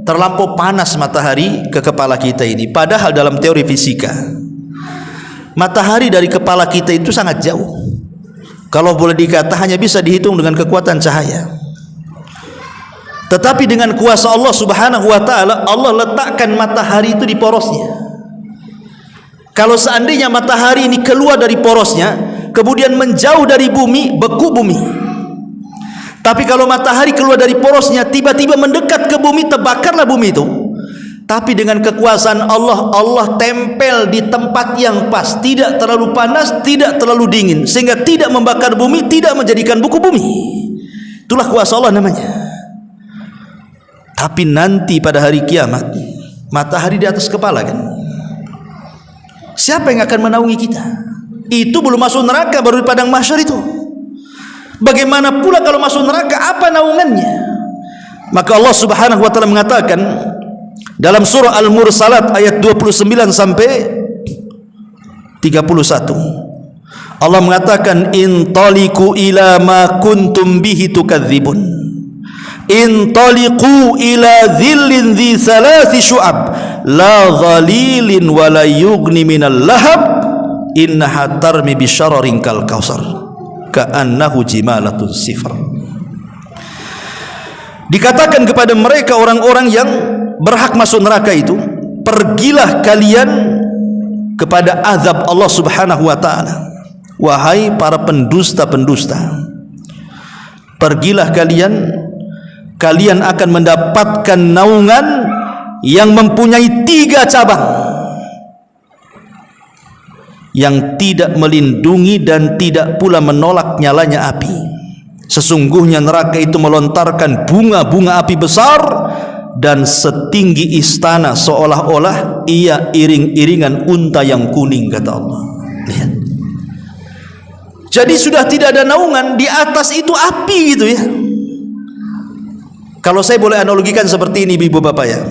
terlampau panas matahari ke kepala kita ini. Padahal dalam teori fisika, matahari dari kepala kita itu sangat jauh. Kalau boleh dikata hanya bisa dihitung dengan kekuatan cahaya. Tetapi dengan kuasa Allah Subhanahu wa taala, Allah letakkan matahari itu di porosnya. Kalau seandainya matahari ini keluar dari porosnya, kemudian menjauh dari bumi, beku bumi. Tapi kalau matahari keluar dari porosnya, tiba-tiba mendekat ke bumi, terbakarlah bumi itu. Tapi dengan kekuasaan Allah, Allah tempel di tempat yang pas, tidak terlalu panas, tidak terlalu dingin, sehingga tidak membakar bumi, tidak menjadikan beku bumi. Itulah kuasa Allah namanya. Tapi nanti pada hari kiamat, matahari di atas kepala kan, siapa yang akan menaungi kita? Itu belum masuk neraka, baru di padang mahsyar itu. Bagaimana pula kalau masuk neraka, apa naungannya? Maka Allah Subhanahu wa taala mengatakan dalam surah Al-Mursalat ayat 29 sampai 31. Allah mengatakan, intaliqu ila ma kuntum bihi tukadzibun. Intaliqu ila dhillin dhi thalathi syu'ab la dhalilin wa la yughni minal lahab innaha tarmi bisyararin kal kausar ka'annahu jimalatun sifar. Dikatakan kepada mereka orang-orang yang berhak masuk neraka itu, pergilah kalian kepada azab Allah Subhanahu wa taala. Wahai para pendusta-pendusta, pergilah kalian akan mendapatkan naungan yang mempunyai 3 cabang, yang tidak melindungi dan tidak pula menolak nyalanya api. Sesungguhnya neraka itu melontarkan bunga-bunga api besar dan setinggi istana, seolah-olah ia iring-iringan unta yang kuning, kata Allah. Lihat. Jadi sudah tidak ada naungan, di atas itu api gitu ya. Kalau saya boleh analogikan seperti ini ibu bapak ya,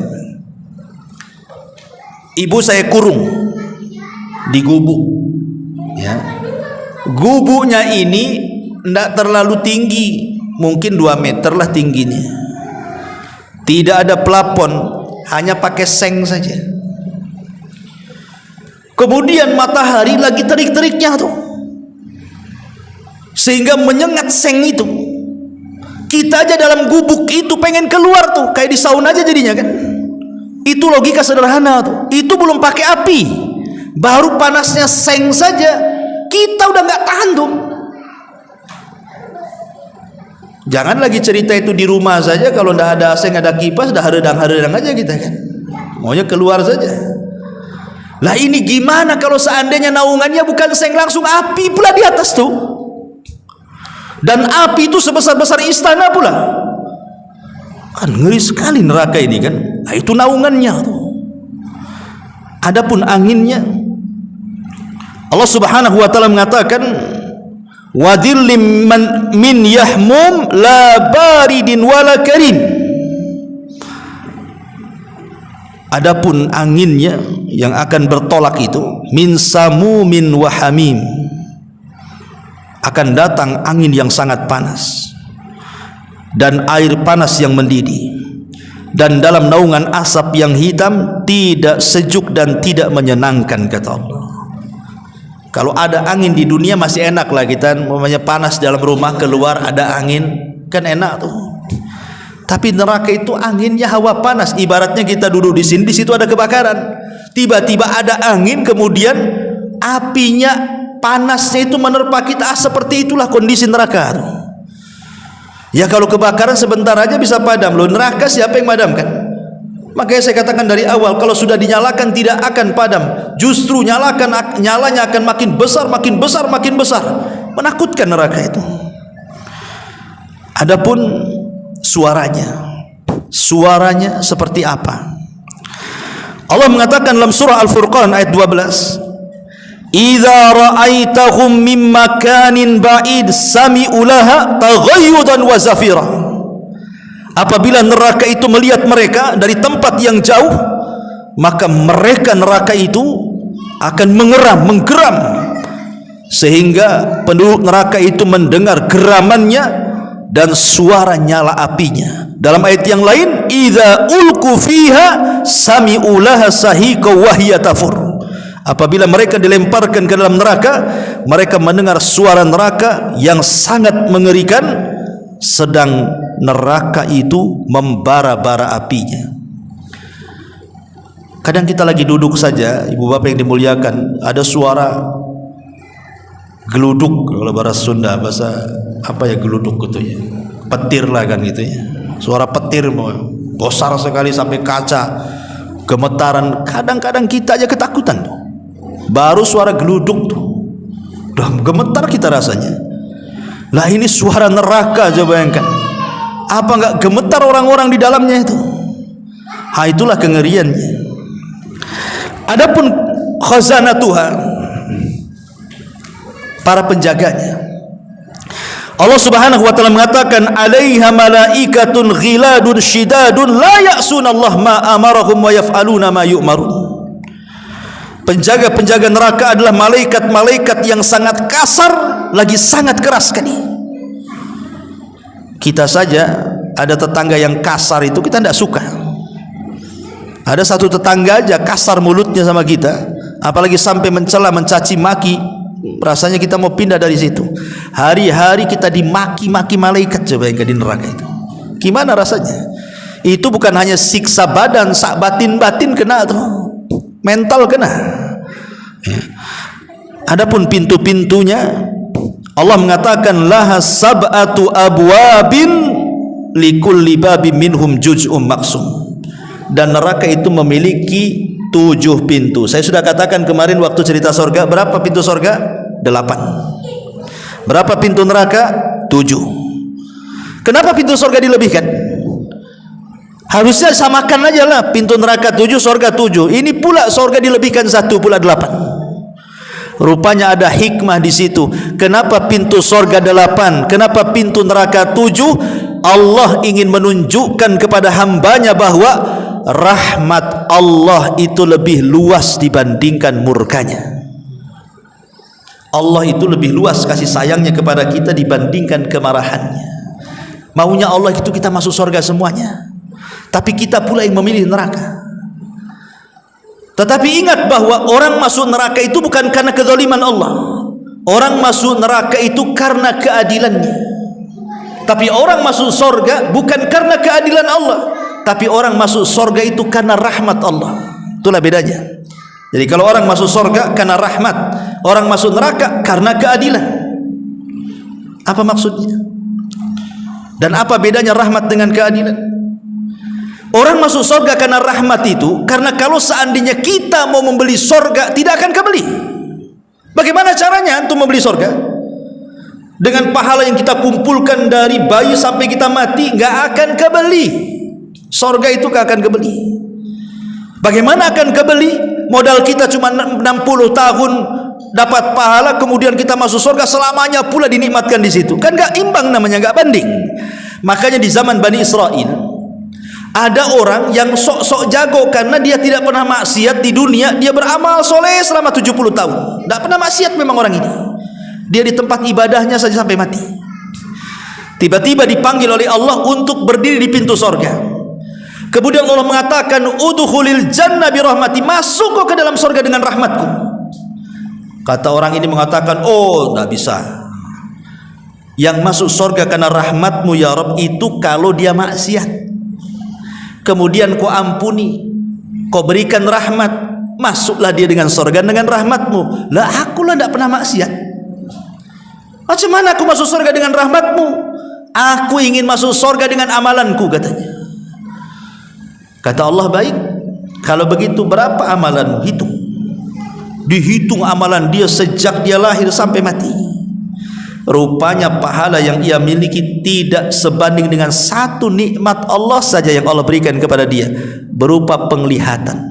ibu saya kurung di gubuk ya. Gubuknya ini tidak terlalu tinggi, mungkin 2 meter lah tingginya. Tidak ada plafon, hanya pakai seng saja. kemudian matahari lagi terik-teriknya tuh, sehingga menyengat seng itu. Kita aja dalam gubuk itu pengen keluar tuh, kayak di sauna aja jadinya kan. Itu logika sederhana tuh. Itu belum pakai api, baru panasnya seng saja kita udah nggak tahan tuh. Jangan lagi cerita itu di rumah saja, kalau nggak ada seng, ada kipas, dah haredang-haredang aja kita kan, maunya keluar saja. Lah ini gimana kalau seandainya naungannya bukan seng, langsung api pula di atas tuh. Dan api itu sebesar-besar istana pula. Kan ngeri sekali neraka ini kan. Nah, itu naungannya tuh. Adapun anginnya, Allah Subhanahu wa taala mengatakan wadillim min yahmum la baridin wala karim. Adapun anginnya yang akan bertolak itu min samumin wa hamim, akan datang angin yang sangat panas dan air panas yang mendidih, dan dalam naungan asap yang hitam, tidak sejuk dan tidak menyenangkan, kata Allah. Kalau ada angin di dunia masih enak lah kita, namanya panas dalam rumah, keluar ada angin kan enak tuh. Tapi neraka itu anginnya hawa panas, ibaratnya kita duduk di sini, di situ ada kebakaran, tiba-tiba ada angin, kemudian apinya, panasnya itu menerpa kita. Seperti itulah kondisi neraka. Ya kalau kebakaran sebentar aja bisa padam, loh neraka siapa yang madamkan? Makanya saya katakan dari awal, kalau sudah dinyalakan tidak akan padam, justru nyalanya akan makin besar, makin besar, makin besar. Menakutkan neraka itu. Adapun suaranya seperti apa? Allah mengatakan dalam surah Al-Furqan ayat 12, idza ra'aitahum min makanin ba'id sami'u laha taghayyudan wa zafira. Apabila neraka itu melihat mereka dari tempat yang jauh, maka mereka neraka itu akan menggeram, sehingga penduduk neraka itu mendengar geramannya dan suara nyala apinya. Dalam ayat yang lain, idza ulqu fiha sami'u laha sahiqa wa hiya tafur. Apabila mereka dilemparkan ke dalam neraka, mereka mendengar suara neraka yang sangat mengerikan, sedang neraka itu membara-bara apinya. Kadang kita lagi duduk saja, ibu bapak yang dimuliakan, ada suara geluduk, kalau bahasa Sunda, bahasa apa ya geluduk gitu ya, petir lah kan gitu ya, suara petir besar sekali sampai kaca gemetaran. Kadang-kadang kita aja ketakutan tuh, baru suara geluduk tuh udah gemetar kita rasanya. Lah ini suara neraka, coba bayangkan, apa enggak gemetar orang-orang di dalamnya itu? Itulah kengeriannya. Adapun khazanatuha, para penjaganya, Allah Subhanahu wa taala mengatakan alaiha malaikatun ghiladun shidadun la ya'sunallah ma amarahum wa yaf'aluna ma yu'marun. Penjaga-penjaga neraka adalah malaikat-malaikat yang sangat kasar lagi sangat keras sekali. Kita saja ada tetangga yang kasar itu kita tidak suka. Ada satu tetangga aja kasar mulutnya sama kita, apalagi sampai mencela, mencaci maki, rasanya kita mau pindah dari situ. Hari-hari kita dimaki-maki malaikat, coba yang di neraka itu. Gimana rasanya? Itu bukan hanya siksa badan, sak batin-batin kena tuh, mental kena. Adapun pintu-pintunya, Allah mengatakan laha sab'atu abwabin likulli babin minhum juz'um maksum. Dan neraka itu memiliki 7 pintu. Saya sudah katakan kemarin waktu cerita surga, berapa pintu surga? 8. Berapa pintu neraka? 7. Kenapa pintu surga dilebihkan? Harusnya samakan aja lah, pintu neraka 7, surga 7. Ini pula surga dilebihkan 1, pula 8. Rupanya ada hikmah di situ. Kenapa pintu surga 8? Kenapa pintu neraka 7? Allah ingin menunjukkan kepada hambanya bahwa rahmat Allah itu lebih luas dibandingkan murkanya. Allah itu lebih luas kasih sayangnya kepada kita dibandingkan kemarahannya. Maunya Allah itu kita masuk surga semuanya, tapi kita pula yang memilih neraka. Tetapi ingat bahwa orang masuk neraka itu bukan karena kezaliman Allah. Orang masuk neraka itu karena keadilannya. Tapi orang masuk surga bukan karena keadilan Allah, tapi orang masuk surga itu karena rahmat Allah. Itulah bedanya. Jadi kalau orang masuk surga karena rahmat, orang masuk neraka karena keadilan. Apa maksudnya? Dan apa bedanya rahmat dengan keadilan? Orang masuk surga karena rahmat itu karena kalau seandainya kita mau membeli surga tidak akan kebeli. Bagaimana caranya untuk membeli surga? Dengan pahala yang kita kumpulkan dari bayi sampai kita mati nggak akan kebeli. Surga itu nggak akan kebeli. Bagaimana akan kebeli? Modal kita cuma 60 tahun dapat pahala, kemudian kita masuk surga selamanya pula dinikmatkan di situ. Kan nggak imbang namanya, nggak banding. Makanya di zaman Bani Israel ada orang yang sok-sok jago karena dia tidak pernah maksiat di dunia, dia beramal soleh selama 70 tahun. Tidak pernah maksiat memang orang ini. Dia di tempat ibadahnya saja sampai mati. Tiba-tiba dipanggil oleh Allah untuk berdiri di pintu surga. Kemudian Allah mengatakan, udkhulil jannah bi rahmati, masuk kau ke dalam surga dengan rahmatku. Kata orang ini mengatakan, oh tidak bisa. Yang masuk surga karena rahmatmu ya Rabb itu kalau dia maksiat. Kemudian kau ampuni, kau berikan rahmat, masuklah dia dengan surga dengan rahmatmu. Lah akulah tidak pernah maksiat. Macam mana aku masuk surga dengan rahmatmu? Aku ingin masuk surga dengan amalanku, katanya. Kata Allah, baik, kalau begitu berapa amalanmu? Hitung. Dihitung amalan dia sejak dia lahir sampai mati. Rupanya pahala yang ia miliki tidak sebanding dengan satu nikmat Allah saja yang Allah berikan kepada dia, berupa penglihatan.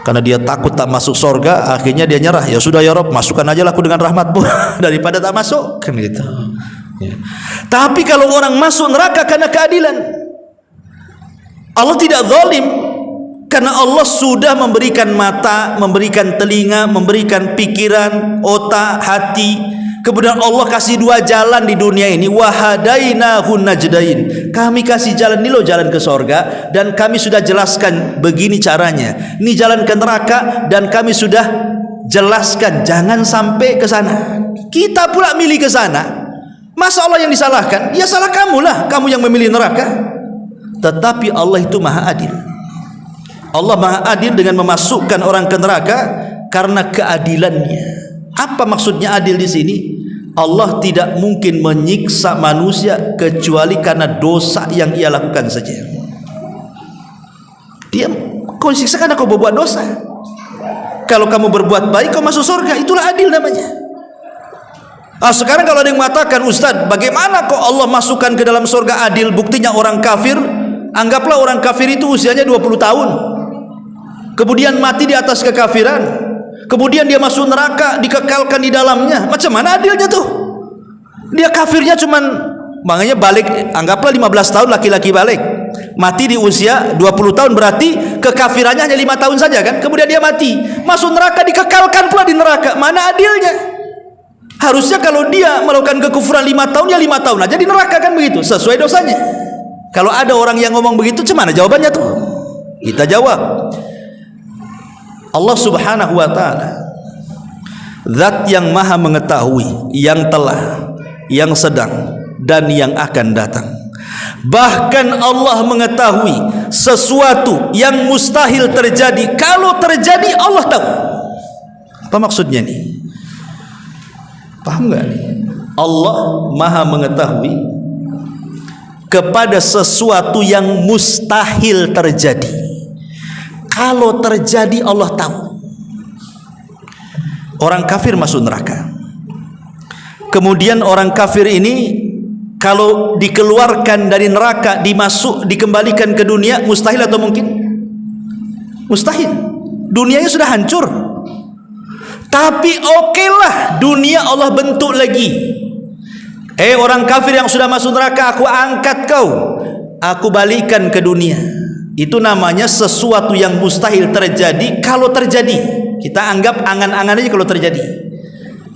Karena dia takut tak masuk surga, akhirnya dia nyerah. Ya sudah ya Rabb, masukkan aja aku dengan rahmatmu daripada tak masuk, kan gitu. Ya. Tapi kalau orang masuk neraka karena keadilan, Allah tidak zalim, karena Allah sudah memberikan mata, memberikan telinga, memberikan pikiran, otak, hati. Kemudian Allah kasih dua jalan di dunia ini, wahadainahun najdain. Kami kasih jalan ini loh, jalan ke surga, dan kami sudah jelaskan begini caranya. Ini jalan ke neraka dan kami sudah jelaskan jangan sampai ke sana. Kita pula milih ke sana. Masa Allah yang disalahkan? Ya salah kamulah, kamu yang memilih neraka. Tetapi Allah itu maha adil. Allah maha adil dengan memasukkan orang ke neraka karena keadilannya. Apa maksudnya adil di sini? Allah tidak mungkin menyiksa manusia kecuali karena dosa yang ia lakukan saja. Dia kau siksa karena kau berbuat dosa. Kalau kamu berbuat baik kau masuk surga, itulah adil namanya. Sekarang kalau ada yang mengatakan, Ustaz, bagaimana kok Allah masukkan ke dalam surga adil? Buktinya orang kafir, anggaplah orang kafir itu usianya 20 tahun, kemudian mati di atas kekafiran, kemudian dia masuk neraka, dikekalkan di dalamnya. Macam mana adilnya tuh? Dia kafirnya cuman, makanya balik, anggaplah 15 tahun laki-laki balik, mati di usia 20 tahun, berarti kekafirannya hanya 5 tahun saja kan? Kemudian dia mati, masuk neraka, dikekalkan pula di neraka. Mana adilnya? Harusnya kalau dia melakukan kekufuran 5 tahun, ya 5 tahun aja di neraka, kan begitu, sesuai dosanya. Kalau ada orang yang ngomong begitu, cuman jawabannya tuh? Kita jawab, Allah subhanahu wa ta'ala zat yang maha mengetahui yang telah, yang sedang, dan yang akan datang. Bahkan Allah mengetahui sesuatu yang mustahil terjadi. Kalau terjadi Allah tahu. Apa maksudnya nih? Paham gak nih? Allah maha mengetahui kepada sesuatu yang mustahil terjadi. Kalau terjadi Allah tahu. Orang kafir masuk neraka, kemudian orang kafir ini kalau dikeluarkan dari neraka, dikembalikan ke dunia, mustahil atau mungkin? Mustahil. Dunianya sudah hancur. Tapi okelah, dunia Allah bentuk lagi. Orang kafir yang sudah masuk neraka, aku angkat kau, aku balikan ke dunia. Itu namanya sesuatu yang mustahil terjadi. Kalau terjadi, kita anggap angan-angan aja kalau terjadi.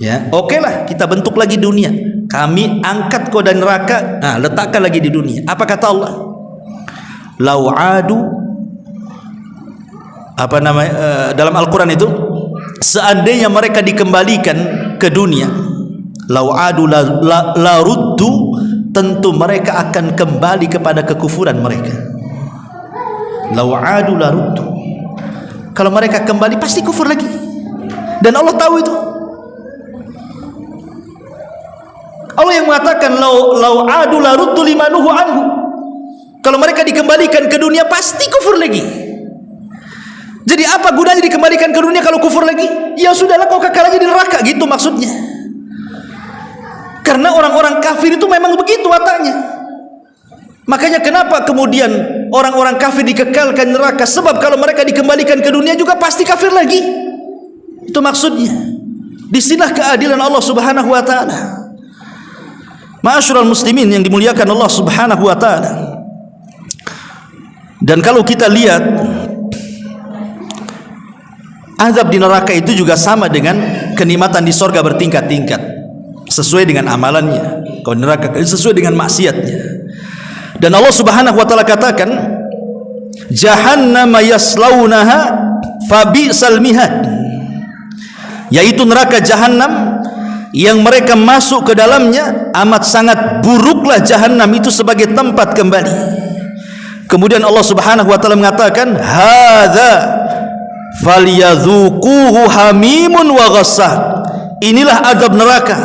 Ya, okelah, kita bentuk lagi dunia. Kami angkat kau dari neraka, letakkan lagi di dunia. Apa kata Allah? Lau adu dalam Al-Quran itu, seandainya mereka dikembalikan ke dunia, lau adu la ruddu, tentu mereka akan kembali kepada kekufuran mereka. Lau adu la ruddu, kalau mereka kembali pasti kufur lagi, dan Allah tahu itu. Allah yang mengatakan lau adu la ruddu limanuhu anhu, kalau mereka dikembalikan ke dunia pasti kufur lagi. Jadi apa gunanya dikembalikan ke dunia kalau kufur lagi? Ya sudahlah, kau kekal aja di neraka, gitu maksudnya. Karena orang-orang kafir itu memang begitu wataknya. Makanya kenapa kemudian orang-orang kafir dikekalkan neraka? Sebab kalau mereka dikembalikan ke dunia juga pasti kafir lagi. Itu maksudnya. Disinilah keadilan Allah Subhanahu wa taala. Ma'asyiral muslimin yang dimuliakan Allah Subhanahu wa taala. Dan kalau kita lihat, azab di neraka itu juga sama dengan kenikmatan di sorga, bertingkat-tingkat sesuai dengan amalannya. Kalau neraka sesuai dengan maksiatnya. Dan Allah Subhanahu wa taala katakan, jahannam yaslaunaha fabi'sal mihad, yaitu neraka jahanam yang mereka masuk ke dalamnya amat sangat buruklah jahanam itu sebagai tempat kembali. Kemudian Allah Subhanahu wa taala mengatakan, hadza falyadzuquhu hamimun wa ghassaq, inilah azab neraka,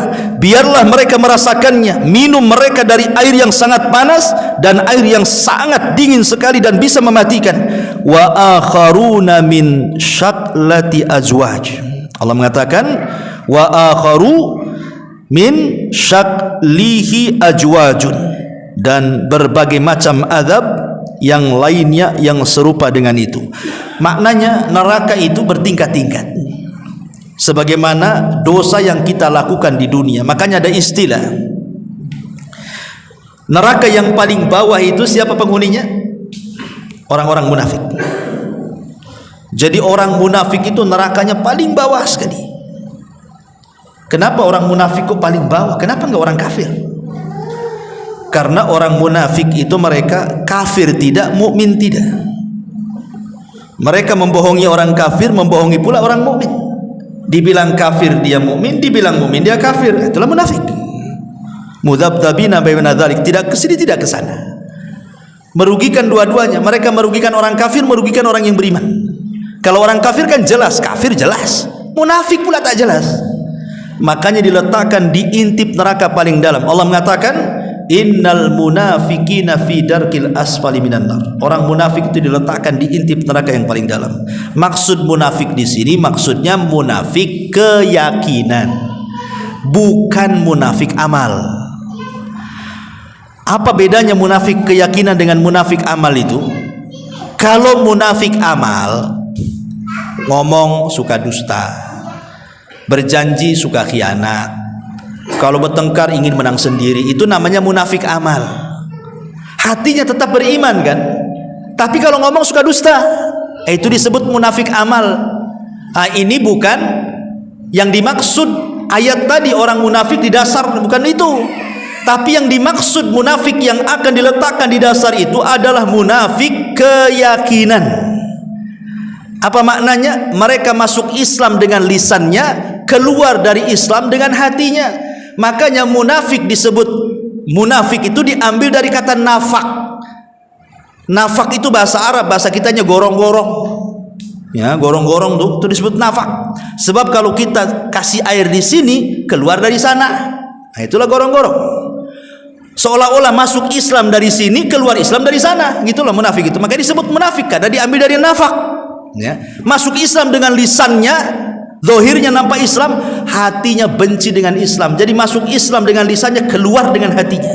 biarlah mereka merasakannya. Minum mereka dari air yang sangat panas dan air yang sangat dingin sekali dan bisa mematikan. Wa akharuna min syaklati azwaj, Allah mengatakan wa akharu min syaklihi ajwajun, dan berbagai macam azab yang lainnya yang serupa dengan itu. Maknanya neraka itu bertingkat-tingkat sebagaimana dosa yang kita lakukan di dunia. Makanya ada istilah neraka yang paling bawah itu siapa penghuninya? Orang-orang munafik. Jadi orang munafik itu nerakanya paling bawah sekali. Kenapa orang munafik kok paling bawah? Kenapa enggak orang kafir? Karena orang munafik itu mereka kafir tidak, mukmin tidak. Mereka membohongi orang kafir, membohongi pula orang mukmin. Dibilang kafir dia mukmin, dibilang mukmin dia kafir. Itulah munafik. Mudzabdzabina baina dzalik, tidak ke sini tidak ke sana. Merugikan dua-duanya. Mereka merugikan orang kafir, merugikan orang yang beriman. Kalau orang kafir kan jelas, kafir jelas. Munafik pula tak jelas. Makanya diletakkan di intip neraka paling dalam. Allah mengatakan, innal munafiqina fi darkil asfali minan nar. Orang munafik itu diletakkan di intip neraka yang paling dalam. Maksud munafik di sini maksudnya munafik keyakinan, bukan munafik amal. Apa bedanya munafik keyakinan dengan munafik amal itu? Kalau munafik amal, ngomong suka dusta, berjanji suka khianat, kalau bertengkar ingin menang sendiri, itu namanya munafik amal. Hatinya tetap beriman kan, tapi kalau ngomong suka dusta, itu disebut munafik amal. Ini bukan yang dimaksud ayat tadi. Orang munafik di dasar bukan itu, tapi yang dimaksud munafik yang akan diletakkan di dasar itu adalah munafik keyakinan. Apa maknanya? Mereka masuk Islam dengan lisannya, keluar dari Islam dengan hatinya. Makanya munafik disebut munafik itu diambil dari kata nafak. Nafak itu bahasa Arab, bahasa kitanya gorong-gorong. Ya, gorong-gorong tuh itu disebut nafak. Sebab kalau kita kasih air di sini, keluar dari sana. Nah, itulah gorong-gorong. Seolah-olah masuk Islam dari sini, keluar Islam dari sana. Gitulah munafik itu. Makanya disebut munafik karena diambil dari nafak. Ya, masuk Islam dengan lisannya, zahirnya nampak Islam, hatinya benci dengan Islam. Jadi masuk Islam dengan lisannya, keluar dengan hatinya.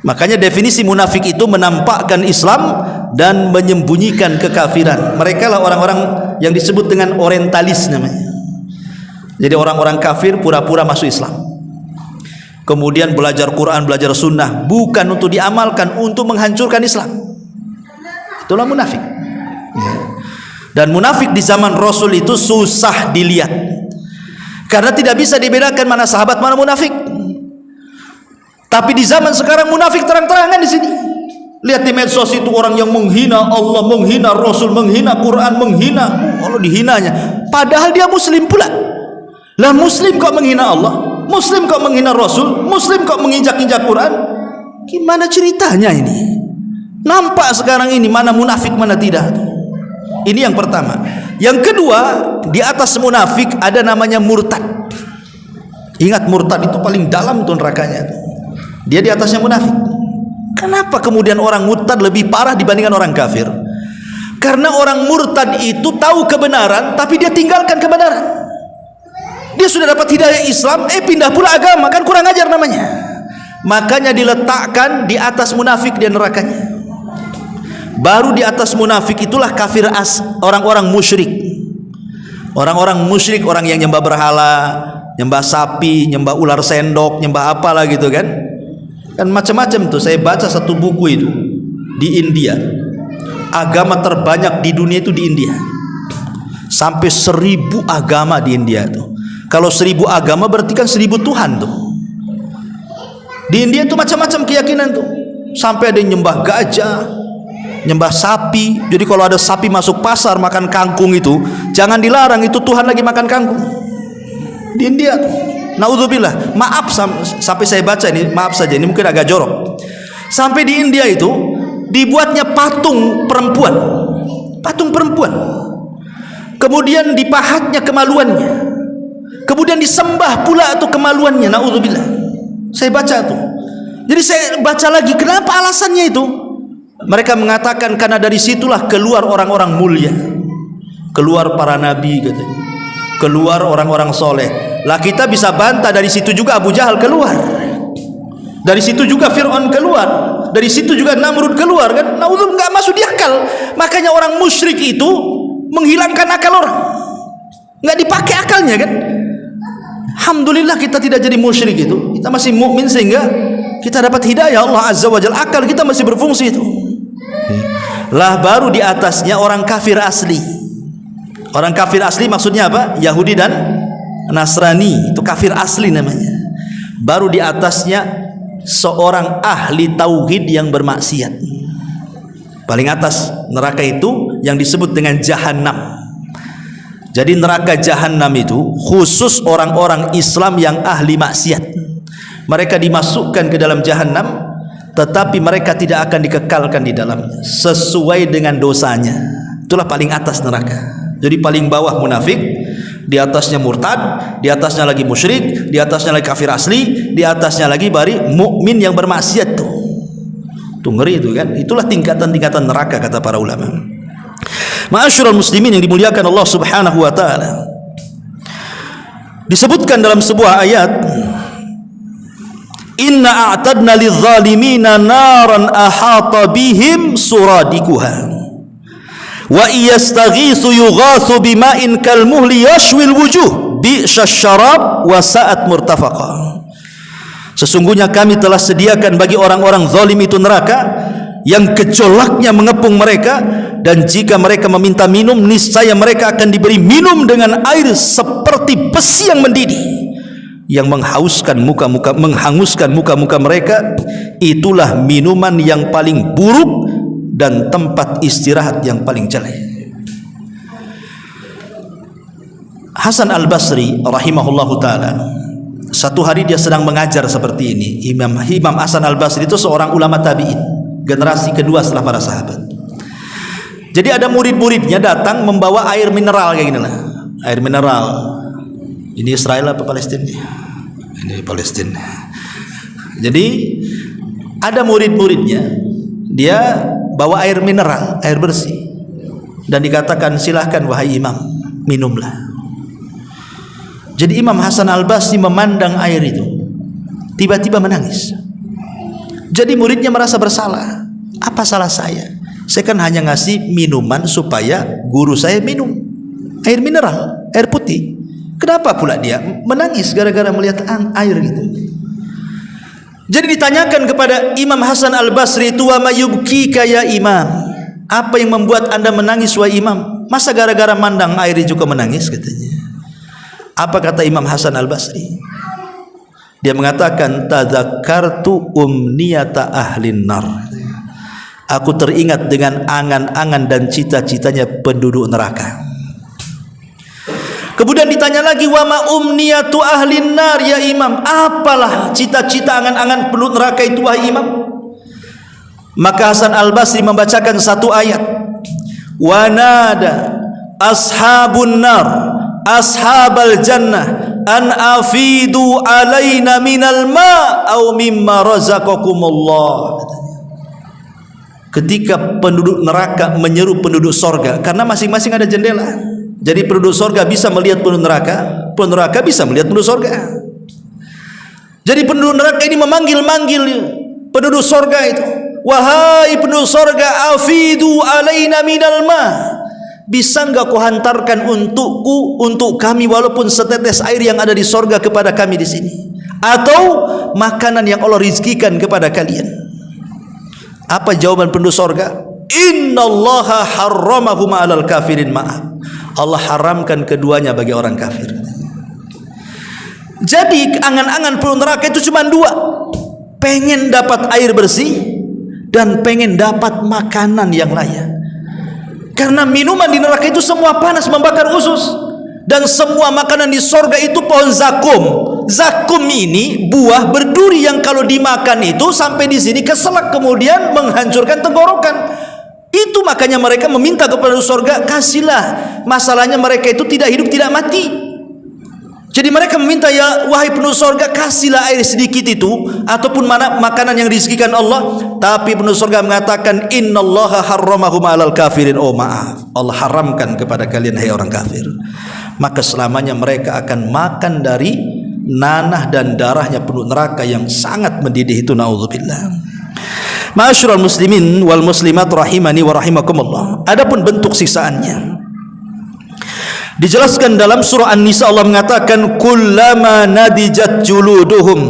Makanya definisi munafik itu menampakkan Islam dan menyembunyikan kekafiran. Mereka lah orang-orang yang disebut dengan orientalis namanya. Jadi orang-orang kafir pura-pura masuk Islam, kemudian belajar Quran, belajar sunnah, bukan untuk diamalkan, untuk menghancurkan Islam. Itulah munafik. Ya. Dan munafik di zaman Rasul itu susah dilihat, karena tidak bisa dibedakan mana sahabat mana munafik. Tapi di zaman sekarang munafik terang-terangan di sini. Lihat di medsos itu orang yang menghina Allah, menghina Rasul, menghina Quran, menghina Allah, dihinanya. Padahal dia Muslim pula. Lah Muslim kok menghina Allah, Muslim kok menghina Rasul, Muslim kok menginjak-injak Quran? Gimana ceritanya ini? Nampak sekarang ini mana munafik mana tidak. Ini yang pertama. Yang kedua, di atas munafik ada namanya murtad. Ingat, murtad itu paling dalam tuh nerakanya. Dia di atasnya munafik. Kenapa kemudian orang murtad lebih parah dibandingkan orang kafir? Karena orang murtad itu tahu kebenaran tapi dia tinggalkan kebenaran. Dia sudah dapat hidayah Islam, pindah pula agama, kan kurang ajar namanya. Makanya diletakkan di atas munafik dia nerakanya. Baru di atas munafik itulah kafir orang-orang musyrik. Orang-orang musyrik, orang yang nyembah berhala, nyembah sapi, nyembah ular sendok, nyembah apalah gitu kan. Kan macam-macam tuh. Saya baca satu buku itu di India. Agama terbanyak di dunia itu di India. Sampai 1000 agama di India tuh. Kalau 1000 agama berarti kan 1000 Tuhan tuh. Di India tuh macam-macam keyakinan tuh. Sampai ada yang nyembah gajah, nyembah sapi. Jadi kalau ada sapi masuk pasar makan kangkung itu jangan dilarang, itu Tuhan lagi makan kangkung. Di India tuh. Naudzubillah. Maaf sampai saya baca ini, maaf saja ini mungkin agak jorok. Sampai di India itu dibuatnya patung perempuan. Patung perempuan. Kemudian dipahatnya kemaluannya. Kemudian disembah pula tuh kemaluannya. Naudzubillah. Saya baca tuh. Jadi saya baca lagi, kenapa alasannya itu? Mereka mengatakan karena dari situlah keluar orang-orang mulia, keluar para nabi katanya, keluar orang-orang soleh. Lah kita bisa bantah, dari situ juga Abu Jahal keluar, dari situ juga Fir'aun keluar, dari situ juga Namrud keluar kan. Naudzubillah, nggak masuk di akal. Makanya orang musyrik itu menghilangkan akal orang, nggak dipakai akalnya kan. Alhamdulillah kita tidak jadi musyrik itu, kita masih mukmin sehingga kita dapat hidayah Allah Azza wa Jalla, akal kita masih berfungsi itu. Lah baru di atasnya orang kafir asli. Orang kafir asli maksudnya apa? Yahudi dan Nasrani, itu kafir asli namanya. Baru di atasnya seorang ahli tauhid yang bermaksiat. Paling atas neraka itu yang disebut dengan Jahannam. Jadi neraka Jahannam itu khusus orang-orang Islam yang ahli maksiat. Mereka dimasukkan ke dalam Jahannam, tetapi mereka tidak akan dikekalkan di dalamnya sesuai dengan dosanya. Itulah paling atas neraka. Jadi paling bawah munafik, di atasnya murtad, di atasnya lagi musyrik, di atasnya lagi kafir asli, di atasnya lagi bari mukmin yang bermaksiat tuh. Tuh ngeri itu kan. Itulah tingkatan-tingkatan neraka kata para ulama. Ma'asyiral muslimin yang dimuliakan Allah Subhanahu wa taala. Disebutkan dalam sebuah ayat, inna a'tadna lidh-dhalimina naran ahata bihim suradikuha wa iyastaghitsu yughatsu bima'in kalmuhli yashwil wujuh bi'syasyarab wa sa'at murtafaqa. Sesungguhnya kami telah sediakan bagi orang-orang zalim itu neraka yang gejolaknya mengepung mereka, dan jika mereka meminta minum niscaya mereka akan diberi minum dengan air seperti besi yang mendidih yang menghanguskan muka-muka mereka. Itulah minuman yang paling buruk dan tempat istirahat yang paling jelek. Hasan Al-Basri rahimahullahu taala, satu hari dia sedang mengajar seperti ini. Imam Hasan Al-Basri itu seorang ulama tabi'in, generasi kedua setelah para sahabat. Jadi ada murid-muridnya datang membawa air mineral kayak gini lah, air mineral. Ini Israel apa Palestina? Ini Palestina. Jadi ada murid-muridnya, dia bawa air mineral, air bersih, dan dikatakan silahkan wahai imam, minumlah. Jadi Imam Hasan Al-Basri memandang air itu, tiba-tiba menangis. Jadi muridnya merasa bersalah. Apa salah saya? Saya kan hanya ngasih minuman supaya guru saya minum, air mineral, air putih. Kenapa pula dia menangis gara-gara melihat air gitu? Jadi ditanyakan kepada Imam Hasan Al-Basri itu, wa mayubkika ya imam, apa yang membuat anda menangis wahai imam? Masa gara-gara mandang air juga menangis katanya. Apa kata Imam Hasan Al-Basri? Dia mengatakan tadzakartu umniyata ahlin nar. Aku teringat dengan angan-angan dan cita-citanya penduduk neraka. Kemudian ditanya lagi, wa ma umniyatu ahlin nar ya Imam, apalah cita-cita angan-angan penduduk neraka itu wahai Imam? Maka Hasan Al-Basri membacakan satu ayat, wa nada ashabun nar ashabal jannah an afidu alaina minal ma au mimma razaqakumullah. Ketika penduduk neraka menyeru penduduk sorga, karena masing-masing ada jendela, jadi penduduk sorga bisa melihat penduduk neraka bisa melihat penduduk sorga. Jadi penduduk neraka ini memanggil-manggil penduduk sorga itu, wahai penduduk sorga, afidu alaina minal ma, bisa enggak kau hantarkan untukku, untuk kami, walaupun setetes air yang ada di sorga kepada kami di sini, atau makanan yang Allah rizkikan kepada kalian. Apa jawaban penduduk sorga? Innallaha harramahuma alal kafirin ma'ab. Allah haramkan keduanya bagi orang kafir. Jadi angan-angan penduduk neraka itu cuma dua, pengen dapat air bersih dan pengen dapat makanan yang layak. Karena minuman di neraka itu semua panas, membakar usus, dan semua makanan di sorga itu pohon zakum. Zakum ini buah berduri yang kalau dimakan itu sampai di sini keselak, kemudian menghancurkan tenggorokan. Itu makanya mereka meminta kepada surga, kasihlah. Masalahnya mereka itu tidak hidup tidak mati. Jadi mereka meminta, ya wahai penduduk surga, kasihlah air sedikit itu ataupun mana makanan yang dirizkikan Allah. Tapi penduduk surga mengatakan, innallaha harramahum alal kafirin. Oh maaf, Allah haramkan kepada kalian hai orang kafir. Maka selamanya mereka akan makan dari nanah dan darahnya penduduk neraka yang sangat mendidih itu, naudzubillah. Ma'asyiral muslimin wal muslimat rahimani wa rahimakumullah. Adapun bentuk siksaannya dijelaskan dalam surah An-Nisa. Allah mengatakan, kullama nadijat juluduhum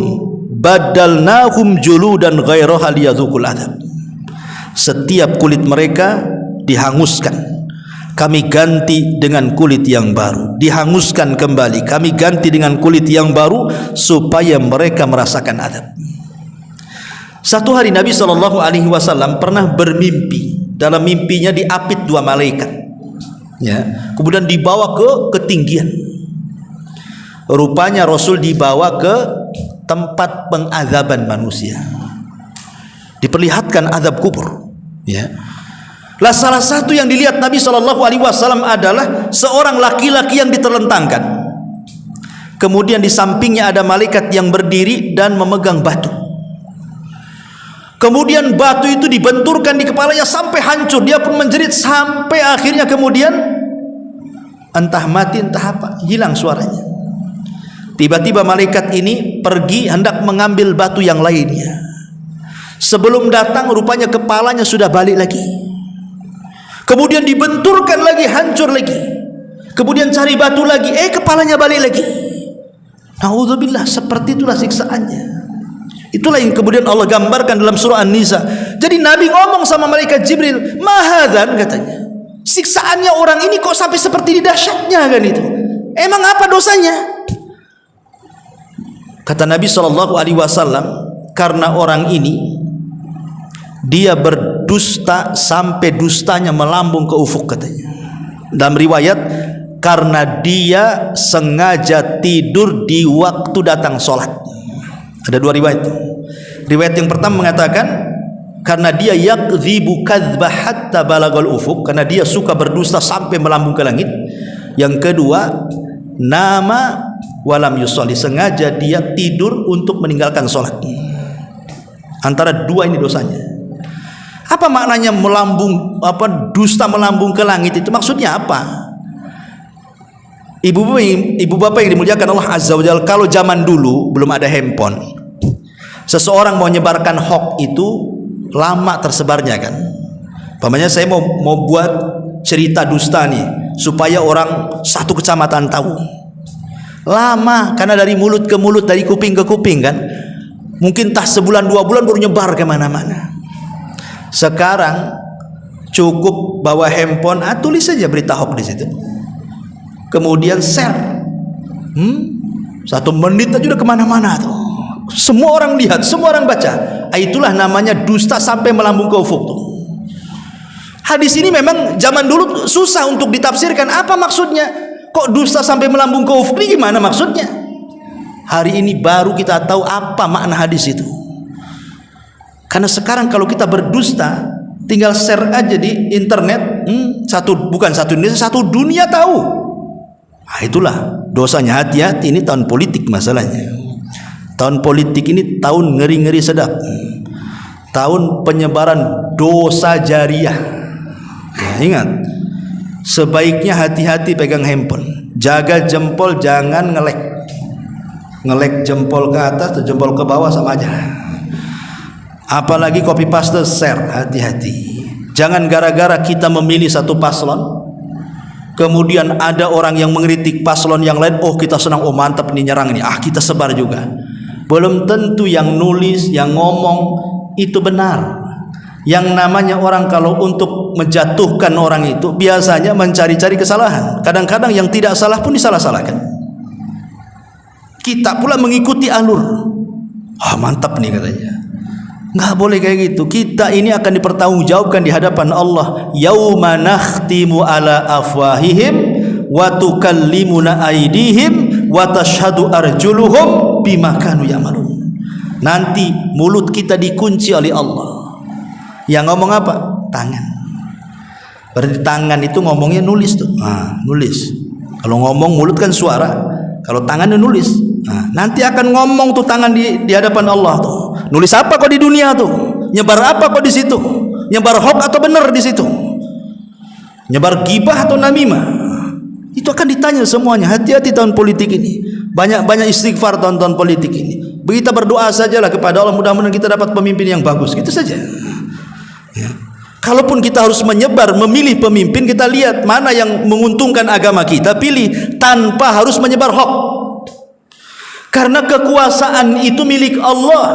badalnahum juludan ghairaha liyadzuqul adzab. Setiap kulit mereka dihanguskan, kami ganti dengan kulit yang baru. Dihanguskan kembali, kami ganti dengan kulit yang baru supaya mereka merasakan azab. Satu hari Nabi SAW pernah bermimpi. Dalam mimpinya diapit dua malaikat, ya, kemudian dibawa ke ketinggian. Rupanya Rasul dibawa ke tempat pengazaban manusia, diperlihatkan azab kubur, ya. Lah salah satu yang dilihat Nabi SAW adalah seorang laki-laki yang diterlentangkan. Kemudian di sampingnya ada malaikat yang berdiri dan memegang batu. Kemudian batu itu dibenturkan di kepalanya sampai hancur. Dia pun menjerit sampai akhirnya kemudian entah mati entah apa, hilang suaranya. Tiba-tiba malaikat ini pergi hendak mengambil batu yang lainnya. Sebelum datang rupanya kepalanya sudah balik lagi. Kemudian dibenturkan lagi, hancur lagi. Kemudian cari batu lagi, kepalanya balik lagi. Naudzubillah, seperti itulah siksaannya. Itulah yang kemudian Allah gambarkan dalam surah An-Nisa. Jadi Nabi ngomong sama malaikat Jibril, "Mahadzan," katanya. Siksaannya orang ini kok sampai seperti dahsyatnya kan itu? Emang apa dosanya? Kata Nabi SAW, karena orang ini dia berdusta sampai dustanya melambung ke ufuk, katanya. Dalam riwayat, karena dia sengaja tidur di waktu datang sholat. Ada dua riwayat. Riwayat yang pertama mengatakan karena dia yakdzibu kadzba hatta balagal ufuk, karena dia suka berdusta sampai melambung ke langit. Yang kedua, nama walam yusolli, sengaja dia tidur untuk meninggalkan sholat. Antara dua ini dosanya. Apa maknanya melambung, dusta melambung ke langit itu? Maksudnya apa? Ibu bapak yang dimuliakan Allah Azza wa Jalla, kalau zaman dulu belum ada handphone, seseorang mau menyebarkan hoax itu lama tersebarnya kan. Pamannya saya mau buat cerita dusta nih supaya orang satu kecamatan tahu. Lama, karena dari mulut ke mulut, dari kuping ke kuping kan. Mungkin tak sebulan dua bulan baru nyebar kemana-mana. Sekarang cukup bawa handphone, tulis saja berita hoax di situ. Kemudian share, 1 menit aja udah kemana-mana tuh. Semua orang lihat, semua orang baca. Itulah namanya dusta sampai melambung ke ufuk tuh. Hadis ini memang zaman dulu susah untuk ditafsirkan. Apa maksudnya? Kok dusta sampai melambung ke kufur? Gimana maksudnya? Hari ini baru kita tahu apa makna hadis itu. Karena sekarang kalau kita berdusta, tinggal share aja di internet, bukan satu Indonesia, satu dunia tahu. Nah, itulah dosanya. Hati-hati, ini tahun politik masalahnya. Tahun politik ini tahun ngeri-ngeri sedap. Tahun penyebaran dosa jariah. Ya, ingat, sebaiknya hati-hati pegang handphone. Jaga jempol, jangan ngelek jempol ke atas atau jempol ke bawah sama aja. Apalagi copy paste share, hati-hati. Jangan gara-gara kita memilih satu paslon, kemudian ada orang yang mengkritik paslon yang lain, oh kita senang, oh mantap nih nyerang ini, kita sebar juga. Belum tentu yang nulis, yang ngomong itu benar. Yang namanya orang kalau untuk menjatuhkan orang itu biasanya mencari-cari kesalahan. Kadang-kadang yang tidak salah pun disalah-salahkan. Kita pula mengikuti alur. Mantap nih katanya. Nggak boleh kayak gitu. Kita ini akan dipertanggungjawabkan di hadapan Allah. Yauma nakhtimu ala afwahihim wa tukallimuna aydihim wa tashhadu arjuluhum bima kanu ya'malun. Nanti mulut kita dikunci oleh Allah. Yang ngomong apa? Tangan. Berarti tangan itu ngomongnya nulis tuh. Nulis. Kalau ngomong mulut kan suara. Kalau tangannya nulis. Nanti akan ngomong tuh tangan di hadapan Allah tuh. Nulis apa kok di dunia tuh? Nyebar apa kok di situ? Nyebar hoax atau benar di situ? Nyebar gibah atau namimah? Itu akan ditanya semuanya. Hati-hati tahun politik ini. Banyak istighfar tahun-tahun politik ini. Kita berdoa sajalah kepada Allah, mudah-mudahan kita dapat pemimpin yang bagus. Gitu saja. Ya. Kalaupun kita harus menyebar, memilih pemimpin, kita lihat mana yang menguntungkan agama kita, pilih tanpa harus menyebar hoax. Karena kekuasaan itu milik Allah.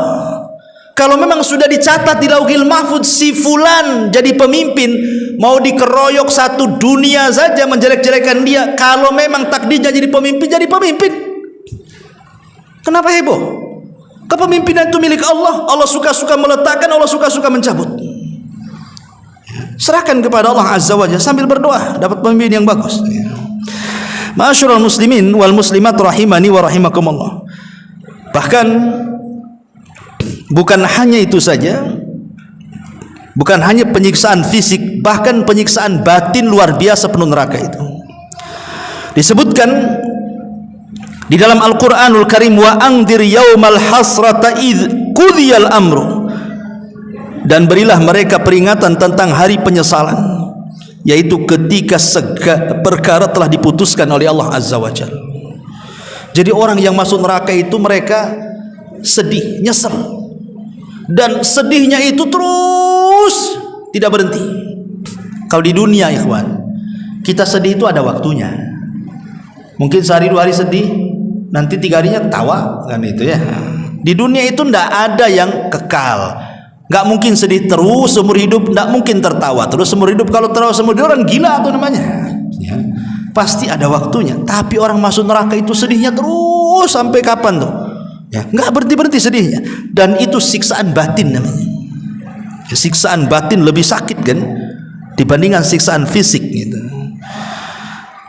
Kalau memang sudah dicatat di Lauhil Mahfuz si fulan jadi pemimpin, mau dikeroyok satu dunia saja menjelek-jelekan dia, kalau memang takdirnya jadi pemimpin, jadi pemimpin. Kenapa heboh? Kepemimpinan itu milik Allah. Allah suka-suka meletakkan, Allah suka-suka mencabut. Serahkan kepada Allah Azza wa Jalla sambil berdoa dapat pemimpin yang bagus. Ma'asyiral muslimin wal muslimat rahimani wa rahimakumullah. Bahkan bukan hanya itu saja, bukan hanya penyiksaan fisik, bahkan penyiksaan batin luar biasa penuh neraka itu. Disebutkan di dalam Al-Qur'anul Karim, wa anzir yaumal hasrata idz qudiyal amru, dan berilah mereka peringatan tentang hari penyesalan, yaitu ketika perkara telah diputuskan oleh Allah Azza wa Jalla. Jadi orang yang masuk neraka itu mereka sedih, nyesel, dan sedihnya itu terus tidak berhenti. Kalau di dunia ikhwan, kita sedih itu ada waktunya. Mungkin sehari 2 hari sedih, nanti 3 harinya ketawa, kan itu ya. Di dunia itu ndak ada yang kekal. Nggak mungkin sedih terus seumur hidup, nggak mungkin tertawa terus seumur hidup. Kalau tertawa seumur hidup orang gila tuh namanya. Ya. Pasti ada waktunya. Tapi orang masuk neraka itu sedihnya terus sampai kapan tuh? Ya, nggak berhenti sedihnya. Dan itu siksaan batin namanya. Ya, siksaan batin lebih sakit kan dibandingkan siksaan fisik gitu.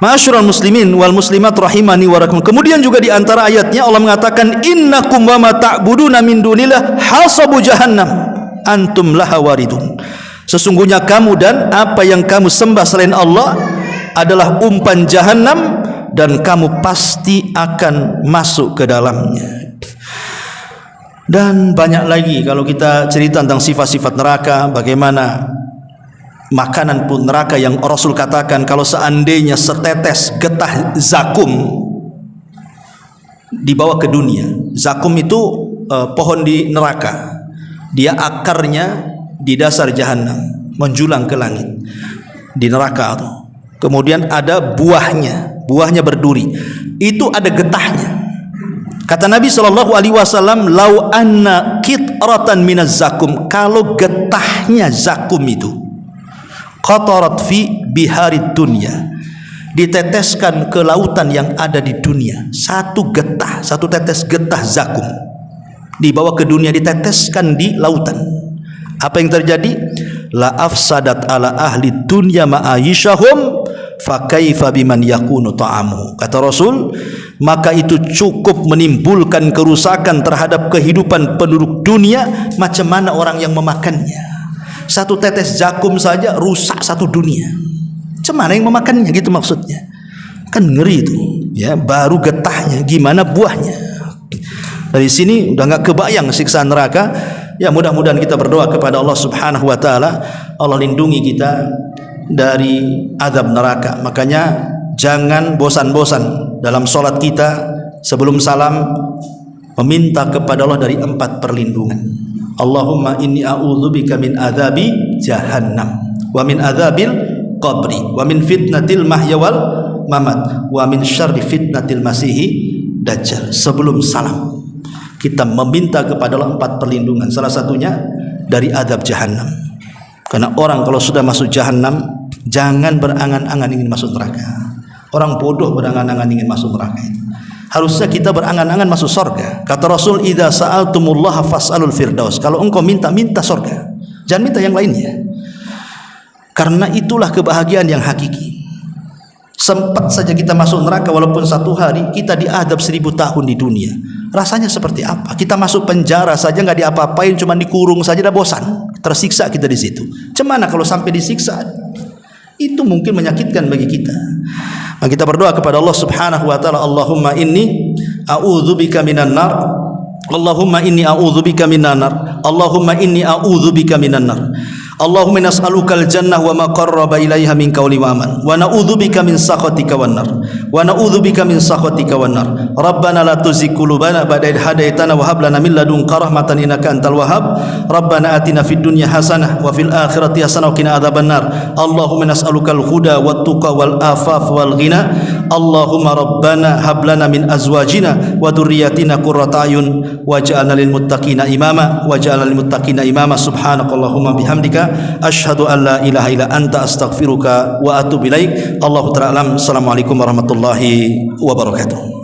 Ma'asyiral muslimin wal muslimat rahimani wa rahimakumullah. Kemudian juga di antara ayatnya Allah mengatakan innakum wa ma ta'buduna min dunillah hasabu jahannam antum laha waridun. Sesungguhnya kamu dan apa yang kamu sembah selain Allah adalah umpan jahannam dan kamu pasti akan masuk ke dalamnya. Dan banyak lagi kalau kita cerita tentang sifat-sifat neraka, bagaimana makanan pun neraka yang Rasul katakan kalau seandainya setetes getah zakum dibawa ke dunia. Zakum itu pohon di neraka. Dia akarnya di dasar jahanam menjulang ke langit di neraka itu. Kemudian ada buahnya berduri. Itu ada getahnya. Kata Nabi SAW, lau anna kitratan minaz zakum, kalau getahnya zakum itu qatarat fi biharid dunya, diteteskan ke lautan yang ada di dunia, satu tetes getah zakum dibawa ke dunia, diteteskan di lautan, apa yang terjadi? la afsadat ala ahli dunya ma'ayishahum fa kaifa biman yakunu ta'amu. Kata Rasul, maka itu cukup menimbulkan kerusakan terhadap kehidupan penduduk dunia, macam mana orang yang memakannya. Satu tetes jagung saja rusak satu dunia, macam mana yang memakannya, gitu maksudnya. Kan ngeri itu ya, baru getahnya gimana buahnya. Dari sini udah nggak kebayang siksaan neraka. Ya, mudah-mudahan kita berdoa kepada Allah Subhanahu wa taala, Allah lindungi kita dari azab neraka. Makanya jangan bosan-bosan dalam sholat kita sebelum salam meminta kepada Allah dari 4 perlindungan. Allahumma inni a'udzubika min adzabi jahannam wa min adzabil qabri wa min fitnatil mahya wal mamat wa min syarri fitnatil masihi dajjal. Sebelum salam kita meminta kepada Allah 4 perlindungan, salah satunya dari azab jahannam. Karena orang kalau sudah masuk jahannam, jangan berangan-angan ingin masuk neraka. Orang bodoh berangan-angan ingin masuk neraka itu. Harusnya kita berangan-angan masuk surga. Kata Rasul, idza sa'altumullaha fas'alul firdaus. Kalau engkau minta surga, jangan minta yang lainnya. Karena itulah kebahagiaan yang hakiki. Sempat saja kita masuk neraka walaupun 1 hari, kita diadab 1000 tahun di dunia. Rasanya seperti apa? Kita masuk penjara saja nggak diapa-apain, cuma dikurung saja dah bosan. Tersiksa kita di situ. Cemana kalau sampai disiksa? Itu mungkin menyakitkan bagi kita. Maka kita berdoa kepada Allah Subhanahu wa taala, Allahumma inni a'udzubika minan nar. Allahumma inni a'udzubika minan nar. Allahumma inni a'udzubika minan nar. Allahumma nas'alukal jannah wa ma qarraba ilaiha min qawli wa amal wa na'udzubika min sakhatika wan nar wa na'udzubika min sakhatika wan nar. Rabbana la tuzigh qulubana ba'da idh hadaitana wa hab lana min ladunka rahmatan innaka antal wahhab. Rabbana atina fid dunya hasanah wa fil akhirati hasanah wa qina adzabannar. Allahumma nas'alukal huda wat tuqa wal afaf wal ghina. Allahumma rabbana hab lana min azwajina wa dhurriyyatina qurrata ayun waj'alna lil muttaqina imama waj'alna lil muttaqina imama. Subhanakallahumma bihamdika asyhadu an la ilaha illa anta astaghfiruka wa atubu ilaik. Allahu ta'ala alam. Assalamualaikum warahmatullahi wabarakatuh.